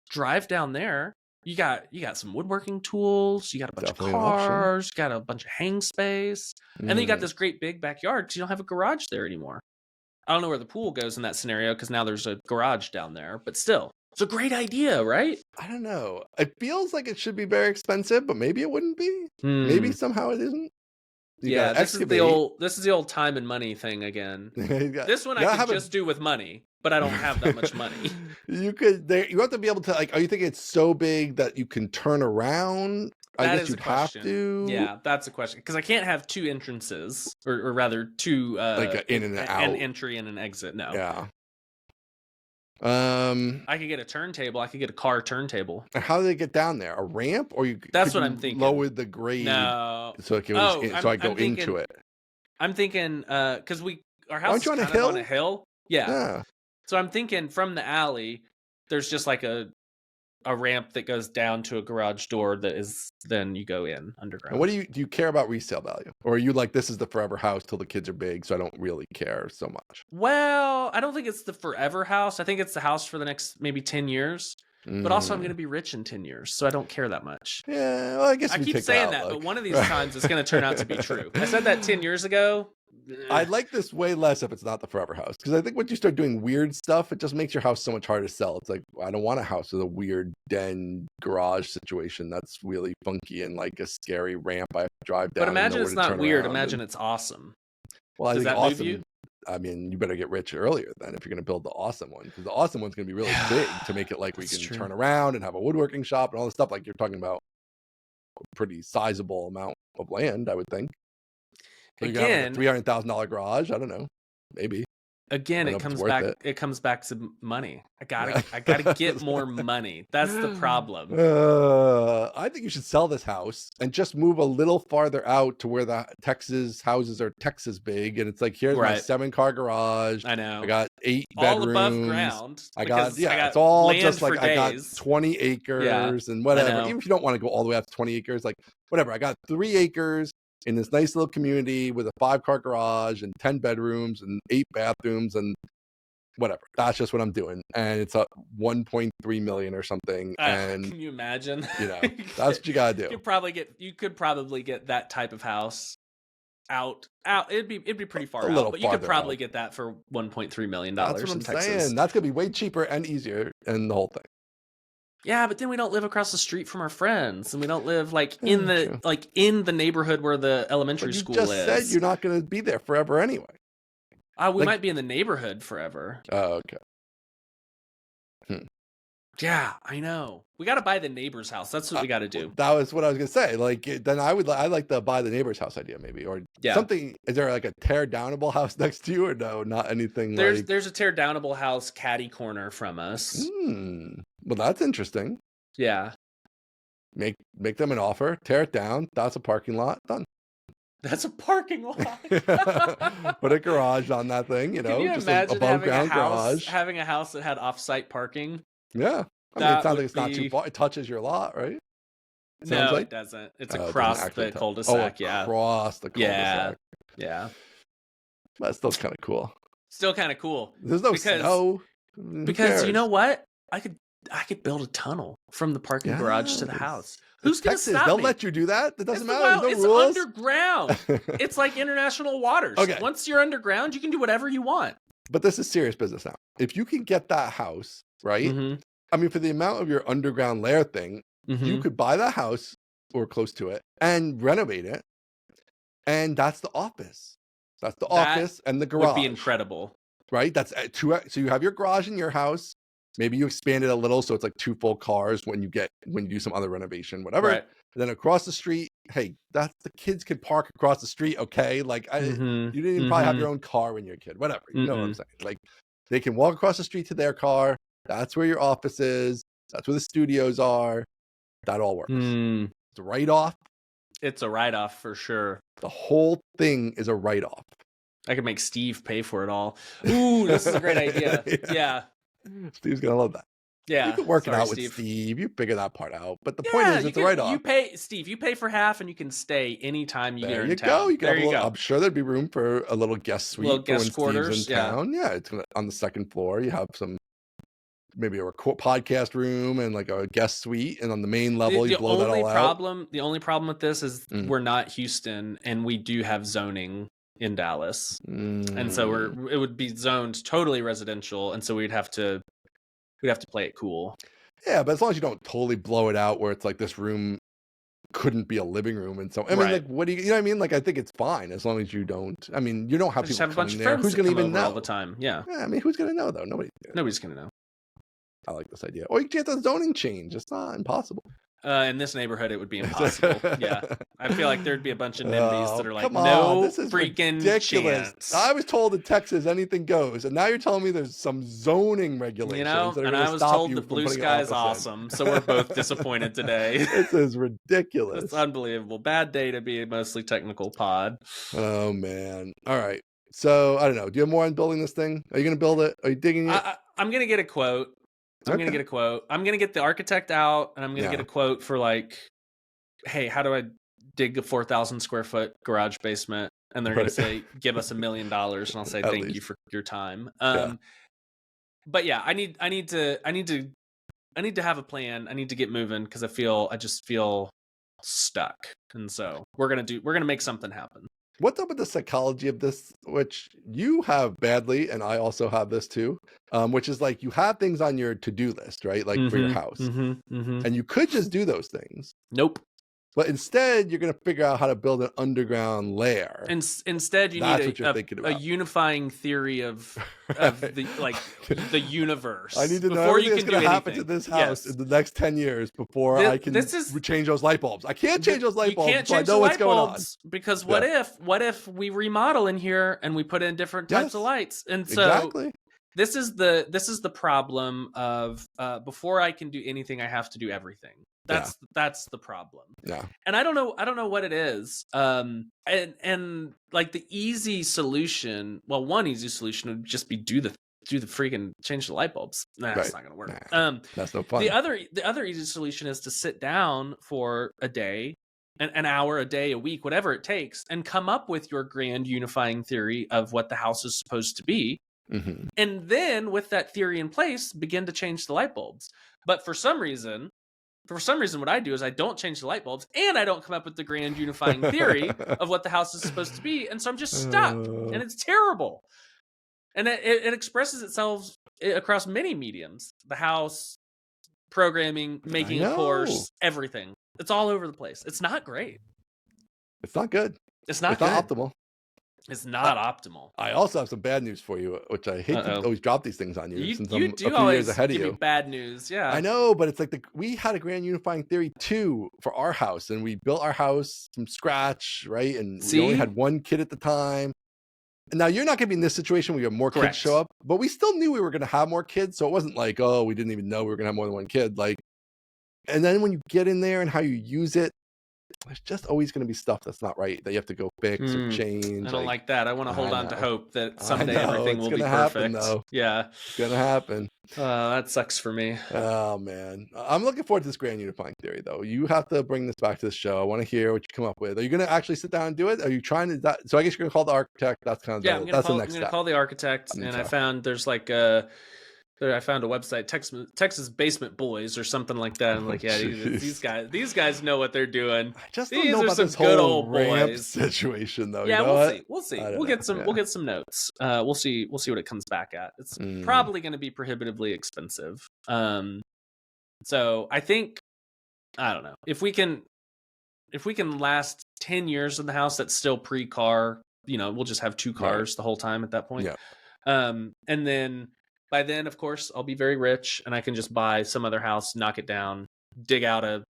drive down there. You got some woodworking tools, you got a bunch of cars, you got a bunch of hang space, and then you got this great big backyard because you don't have a garage there anymore. I don't know where the pool goes in that scenario because now there's a garage down there, but still, it's a great idea, right? I don't know. It feels like it should be very expensive, but maybe it wouldn't be. Maybe somehow it isn't. This is the old time and money thing again. This one I could just do with money, but I don't have that much money. You have to be able to, like, are you thinking it's so big that you can turn around? I guess you'd have to. Yeah, that's a question. Because I can't have two entrances, or rather two like an in and out. An entry and an exit. No. Yeah. I could get a turntable. I could get a car turntable. How do they get down there? A ramp, or That's what I'm thinking. Lower the grade. No. So it goes so I go into it. I'm thinking because our house is kind of on a hill. Yeah. So I'm thinking from the alley, there's just like a ramp that goes down to a garage door that is then you go in underground. And what do you care about resale value, or are you like, this is the forever house till the kids are big, so I don't really care so much? Well, I don't think it's the forever house. I think it's the house for the next maybe 10 years. But also, I'm going to be rich in 10 years, so I don't care that much. Yeah, well, I guess I keep saying that, but one of these times it's going to turn out to be true. I said that 10 years ago. I'd like this way less if it's not the forever house, because I think once you start doing weird stuff, it just makes your house so much harder to sell. It's like, I don't want a house with a weird den garage situation that's really funky and like a scary ramp I have to drive down. But imagine it's not weird. Imagine it's awesome. Well, I think awesome. I mean, you better get rich earlier then if you're going to build the awesome one, because the awesome one's going to be really big to make it like we can turn around and have a woodworking shop and all this stuff. Like, you're talking about a pretty sizable amount of land, I would think. So again, like a $300,000 garage. I don't know, maybe. Again, it comes back. It comes back to money. I gotta get more money. That's the problem. I think you should sell this house and just move a little farther out to where the Texas houses are Texas big, and it's like, here's my 7-car garage. I know. I got 8 bedrooms. All above ground. I got it's all just like I got 20 acres and whatever. Even if you don't want to go all the way up to 20 acres, like whatever. I got 3 acres in this nice little community with a 5-car garage and 10 bedrooms and 8 bathrooms and whatever. That's just what I'm doing. And it's up 1.3 million or something. And can you imagine? That's what you gotta do. You could probably get that type of house out. It'd be pretty far out, but you could probably get that for $1.3 million. That's what I'm saying. That's gonna be way cheaper and easier and the whole thing. Yeah, but then we don't live across the street from our friends, and we don't live in the neighborhood where the elementary school is. You just said you're not going to be there forever anyway. We might be in the neighborhood forever. Oh, okay. Yeah, I know. We got to buy the neighbor's house. That's what we got to do. That was what I was going to say. Like, then I'd like to buy the neighbor's house idea, maybe, or something. Is there like a tear downable house next to you, or no? Not anything. There's a tear downable house catty corner from us. Well, that's interesting. Yeah. Make them an offer. Tear it down. That's a parking lot. Done. That's a parking lot. Put a garage on that thing. Can you just imagine above ground garage. Having a house that had off-site parking? Yeah. I mean, it sounds like it's not too far. It touches your lot, right? No, it doesn't. It's across the cul-de-sac. Across the cul-de-sac. Yeah. That's still kind of cool. There's no snow. Because you know what? I could build a tunnel from the parking garage to the house. Who's going to stop me? They'll let you do that. It doesn't matter. There's no rules. It's underground. It's like international waters. Okay. Once you're underground, you can do whatever you want. But this is serious business now. If you can get that house, right? Mm-hmm. I mean, for the amount of your underground lair thing, you could buy that house or close to it and renovate it. And that's the office. That's the office and the garage. Would be incredible. Right? That's 2. So you have your garage in your house. Maybe you expand it a little so it's like 2 full cars when you do some other renovation, whatever. Right. And then across the street, hey, that's the kids can park across the street, okay? Like Mm-hmm. you didn't even probably have your own car when you're a kid, whatever. You know what I'm saying? Like they can walk across the street to their car. That's where your office is. That's where the studios are. That all works. Mm. It's a write-off. It's a write-off for sure. The whole thing is a write-off. I could make Steve pay for it all. Ooh, this is a great idea. Yeah. Steve's gonna love that. Yeah. You can work it out with Steve. Steve. You figure that part out. But the point is, it's a write-off. You pay, Steve. You pay for half, and you can stay anytime you get in town. There you go. You go. I'm sure there'd be room for a little guest suite, little guest for when quarters. Steve's in town. Yeah, it's on the second floor. You have maybe a podcast room and like a guest suite, and on the main level, you blow that all out. The only problem with this is we're not Houston, and we do have zoning in Dallas, and so it would be zoned totally residential, and so we'd have to play it cool. Yeah, but as long as you don't totally blow it out where it's like this room couldn't be a living room, and so I mean, like, what do you know what I mean? Like, I think it's fine as long as you don't. I mean, you don't have people coming there. Who's going to even know all the time? Yeah. I mean, who's going to know though? Nobody's going to know. I like this idea. Or you can get the zoning change. It's not impossible. In this neighborhood, it would be impossible. Yeah, I feel like there'd be a bunch of NIMBYs that are like, this is freaking ridiculous. Chance. I was told in Texas anything goes, and now you're telling me there's some zoning regulations. And I was told that Bluesky is awesome, so we're both disappointed today. This is ridiculous. It's unbelievable. Bad day to be a mostly technical pod. Oh man! All right. So I don't know. Do you have more on building this thing? Are you going to build it? Are you digging it? I'm going to get a quote. I'm going to get a quote. I'm going to get the architect out, and I'm going to get a quote for like, hey, how do I dig a 4,000 square foot garage basement? And they're going to say, give us $1 million. And I'll say, thank you for your time. But yeah, I need to have a plan. I need to get moving because I just feel stuck. And so we're going to make something happen. What's up with the psychology of this, which you have badly, and I also have this too, which is like you have things on your to-do list, right? Like for your house. And you could just do those things. Nope. But instead, you're going to figure out how to build an underground lair. And instead, you need a unifying theory of the universe. I need to know everything that's going to happen to this house in the next 10 years before I can change those light bulbs. I can't change those light bulbs. You can't change the light bulbs because what if we remodel in here and we put in different types of lights? And so this is the problem of before I can do anything, I have to do everything. That's the problem. Yeah. And I don't know what it is. And like the easy solution, one easy solution would just be do the freaking change the light bulbs. That's not gonna work. That's no fun. The other easy solution is to sit down for a day, an hour a day, a week, whatever it takes, and come up with your grand unifying theory of what the house is supposed to be. And then with that theory in place, begin to change the light bulbs. But for some reason, what I do is I don't change the light bulbs and I don't come up with the grand unifying theory of what the house is supposed to be. And so I'm just stuck and it's terrible. And it expresses itself across many mediums, the house, programming, making a course, everything. It's all over the place. It's not great. It's not good. It's not optimal. It's not optimal. I also have some bad news for you, which I hate to always drop these things on you since I'm a few years ahead of you. Bad news, yeah. I know, but it's like we had a grand unifying theory too for our house, and we built our house from scratch, right? And we only had one kid at the time. And now you're not going to be in this situation where you have more kids show up, but we still knew we were going to have more kids, so it wasn't like, oh, we didn't even know we were going to have more than one kid. Like, and then when you get in there and how you use it, there's just always going to be stuff that's not right that you have to go fix or change. I don't like that. I want to hold on to hope that someday everything will be perfect. Though. Yeah. It's going to happen. That sucks for me. Oh, man. I'm looking forward to this grand unifying theory, though. You have to bring this back to the show. I want to hear what you come up with. Are you going to actually sit down and do it? Are you trying to? So I guess you're going to call the architect. That's kind of the next step. I'm going to call the architect, and I found there's like I found a website, Texas Basement Boys or something like that. I'm like, yeah, these guys know what they're doing. I just don't know about this whole ramp situation, though. Yeah, we'll see. We'll get some notes. We'll see what it comes back at. It's probably going to be prohibitively expensive. So I think, I don't know, if we can last 10 years in the house that's still pre-car, we'll just have two cars the whole time at that point. Yeah. And then By then, of course, I'll be very rich, and I can just buy some other house, knock it down, dig out a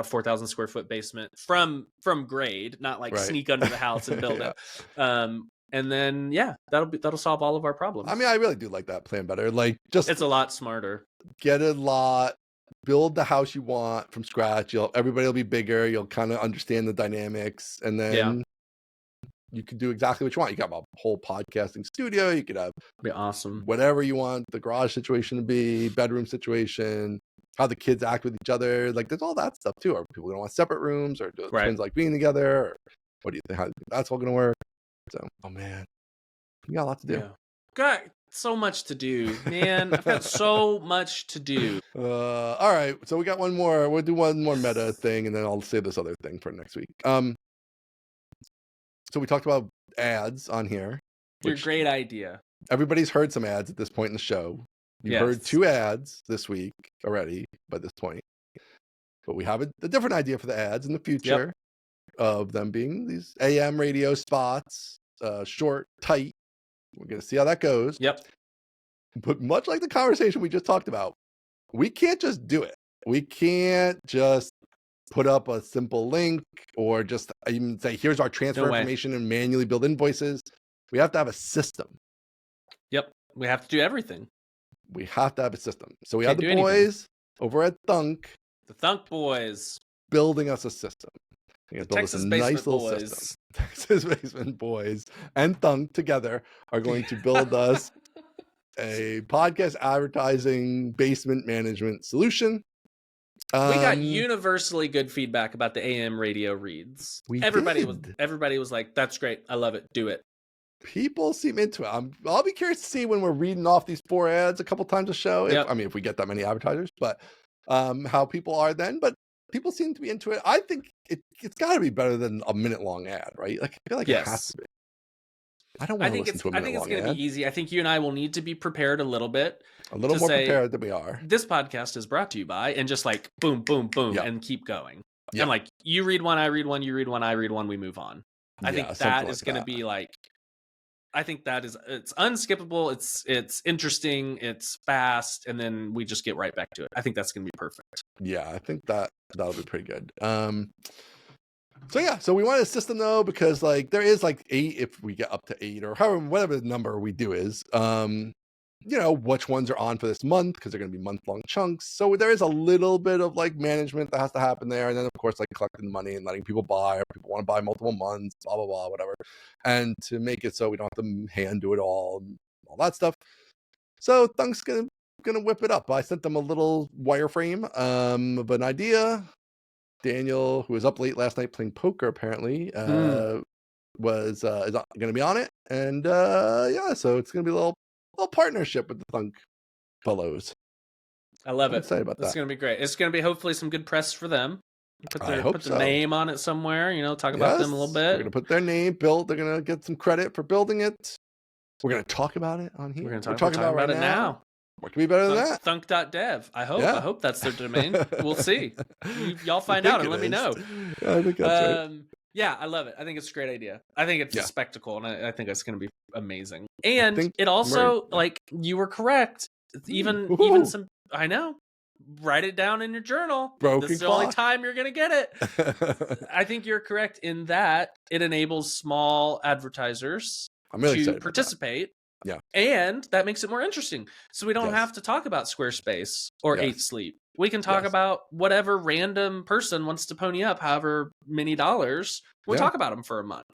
4,000 square foot basement from grade, not like Right. sneak under the house and build Yeah. it. And then that'll solve all of our problems. I mean, I really do like that plan better. Like, just It's a lot smarter. get a lot, build the house you want from scratch. Everybody will be bigger. You'll kind of understand the dynamics, and then you can do exactly what you want. You got a whole podcasting studio. You could have Be awesome. whatever you want the garage situation to be, bedroom situation, how the kids act with each other. Like, there's all that stuff too. Are people gonna want separate rooms, or do twins like being together? Or what do you think? How that's all gonna work? So, oh man, you got a lot to do. Yeah. Got so much to do, man. I've got so much to do. All right, so we got one more. We'll do one more meta thing, and then I'll save this other thing for next week. So we talked about ads on here. Your great idea. Everybody's heard some ads at this point in the show. You've heard 2 ads this week already by this point. But we have a different idea for the ads in the future of them being these AM radio spots, short, tight. We're going to see how that goes. Yep. But much like the conversation we just talked about, we can't just do it. We can't just put up a simple link or just even say, here's our transfer information and manually build invoices. We have to have a system. Yep. We have to do everything. We have to have a system. So we have the boys over at Thunk. The Thunk boys. Building us a system. The Texas Basement Boys. System. Texas Basement Boys and Thunk together are going to build us a podcast advertising basement management solution. We got universally good feedback about the AM radio reads. Everybody was like, "That's great, I love it, do it." People seem into it. I'll be curious to see when we're reading off these 4 ads a couple times a show. If we get that many advertisers, but how people are then. But people seem to be into it. I think it's got to be better than a minute-long ad, right? Like, I feel like it has to be. I don't want to listen to a minute-long ad. I think it's going to be easy. I think you and I will need to be prepared a little bit. A little more prepared than we are. This podcast is brought to you by, and just like boom, boom, boom, and keep going. And like, you read one, I read one, you read one, I read one, we move on. I think that is going to be like, I think it's unskippable. It's interesting. It's fast. And then we just get right back to it. I think that's going to be perfect. Yeah, I think that'll be pretty good. So we want a system though, because like there is like 8, if we get up to 8 or however, whatever the number we do is, which ones are on for this month, because they're going to be month-long chunks. So there is a little bit of like management that has to happen there. And then of course, like collecting the money and letting people buy, or people want to buy multiple months, blah, blah, blah, whatever. And to make it so we don't have to hand do it all that stuff. So Thunk's going to whip it up. I sent them a little wireframe of an idea. Daniel, who was up late last night playing poker, apparently, is going to be on it. And so it's going to be a little partnership with the Thunk fellows. I love it. I'm excited about that. It's going to be great. It's going to be hopefully some good press for them. Put their name on it somewhere, talk about them a little bit. We're going to put their name, they're going to get some credit for building it. We're going to talk about it on here. We're talking about it now. What could be better than that? Thunk.dev. I hope that's their domain. We'll see. Y'all find out and let me know. I think that's right. Yeah, I love it. I think it's a great idea. I think it's a spectacle, and I think it's going to be amazing. And it also, like, you were correct. Even some, I know. Write it down in your journal. This is the only time you're going to get it. I think you're correct in that it enables small advertisers to participate. Yeah. And that makes it more interesting. So we don't have to talk about Squarespace or 8 Sleep. We can talk about whatever random person wants to pony up however many dollars. We'll talk about them for a month.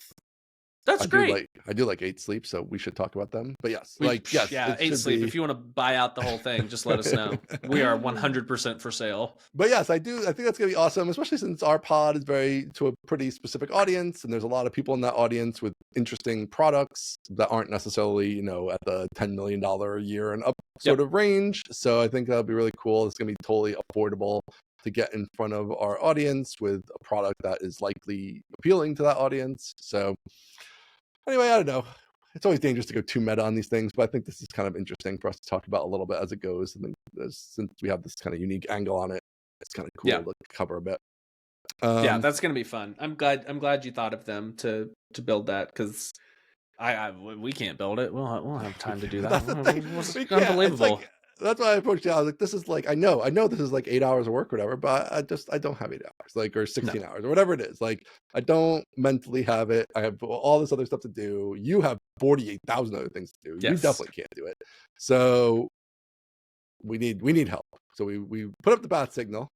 That's great. I do like 8 Sleep, so we should talk about them. But 8 Sleep. If you want to buy out the whole thing, just let us know. We are 100% for sale. But yes, I do. I think that's gonna be awesome, especially since our pod is to a pretty specific audience, and there's a lot of people in that audience with interesting products that aren't necessarily, at the $10 million a year and up sort of range. So I think that'll be really cool. It's gonna be totally affordable to get in front of our audience with a product that is likely appealing to that audience. So anyway, I don't know. It's always dangerous to go too meta on these things, but I think this is kind of interesting for us to talk about a little bit as it goes. And then since we have this kind of unique angle on it, it's kind of cool to cover a bit. That's going to be fun. I'm glad you thought of them to build that, because We can't build it. We'll have time to do that. That's the thing. It's We can't. It's unbelievable. like that's why I approached it. I was like, this is like I know this is like 8 hours of work, or whatever, but I don't have 8 hours, like, or 16 hours or whatever it is. Like, I don't mentally have it. I have all this other stuff to do. You have 48,000 other things to do. Yes. You definitely can't do it. So we need help. So we put up the bat signal,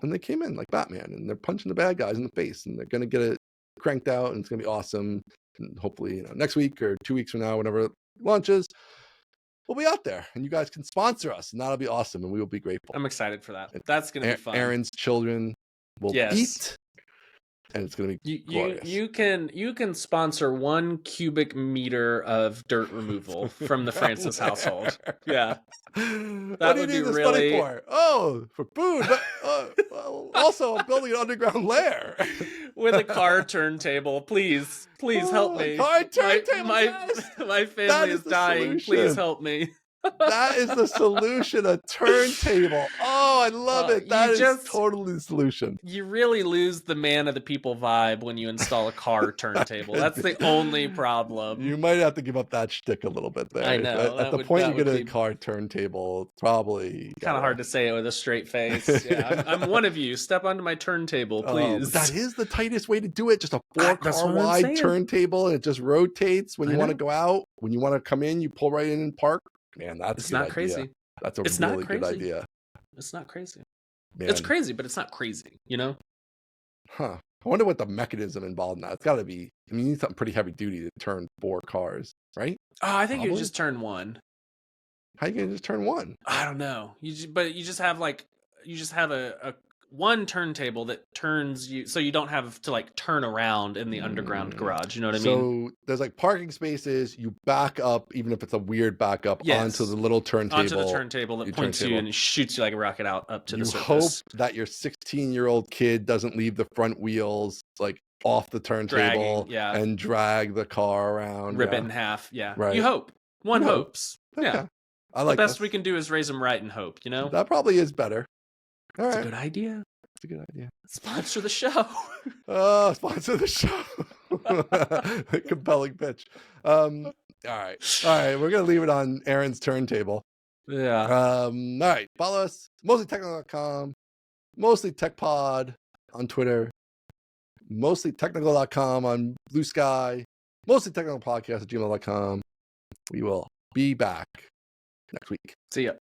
and they came in like Batman, and they're punching the bad guys in the face, and they're gonna get it cranked out, and it's gonna be awesome. And hopefully, next week or 2 weeks from now, whenever it launches, we'll be out there, and you guys can sponsor us, and that'll be awesome, and we will be grateful. I'm excited for that. That's gonna be fun. Aaron's children will eat, and it's gonna be glorious. You can sponsor 1 cubic meter of dirt removal from the Francis household. Yeah, what do you need this money for? Oh, for food. But, well, also, I'm building an underground lair with a car turntable. Please help me. Car turntable. My family is dying. Solution. Please help me. That is the solution, a turntable. Oh, I love it. That is totally the solution. You really lose the man of the people vibe when you install a car turntable. That's the only problem. You might have to give up that shtick a little bit there. I know. At the point you get a car turntable, it's probably kind of hard to say it with a straight face. Yeah, I'm one of you. Step onto my turntable, please. That is the tightest way to do it. Just a 4-car wide turntable, and it just rotates when you want to go out. When you want to come in, you pull right in and park. Man, that's not crazy. That's a really good idea. It's not crazy. Man. It's crazy, but it's not crazy, you know? Huh. I wonder what the mechanism involved in that. It's got to be, I mean, you need something pretty heavy duty to turn 4 cars, right? Oh, I think you just turn 1. How you going to just turn 1? I don't know. You just have a 1 turntable that turns you, so you don't have to like turn around in the underground garage. You know what I mean? So there's like parking spaces. You back up, even if it's a weird backup, onto the little turntable. Onto the turntable that points you and shoots you like a rocket out up to the surface. You hope that your 16-year-old kid doesn't leave the front wheels like off the turntable and drag the car around. Rip it in half. Yeah. Right. You hope. One hopes. Okay. Yeah. I like the best we can do is raise them right and hope, you know? That probably is better. All That's right. a good idea. It's a good idea. Sponsor the show. Oh, sponsor the show. Compelling pitch. All right. We're gonna leave it on Aaron's turntable. Yeah. All right. Follow us. MostlyTechnical.com. MostlyTechPod on Twitter. MostlyTechnical.com on Bluesky. MostlyTechnicalPodcast@gmail.com. We will be back next week. See ya.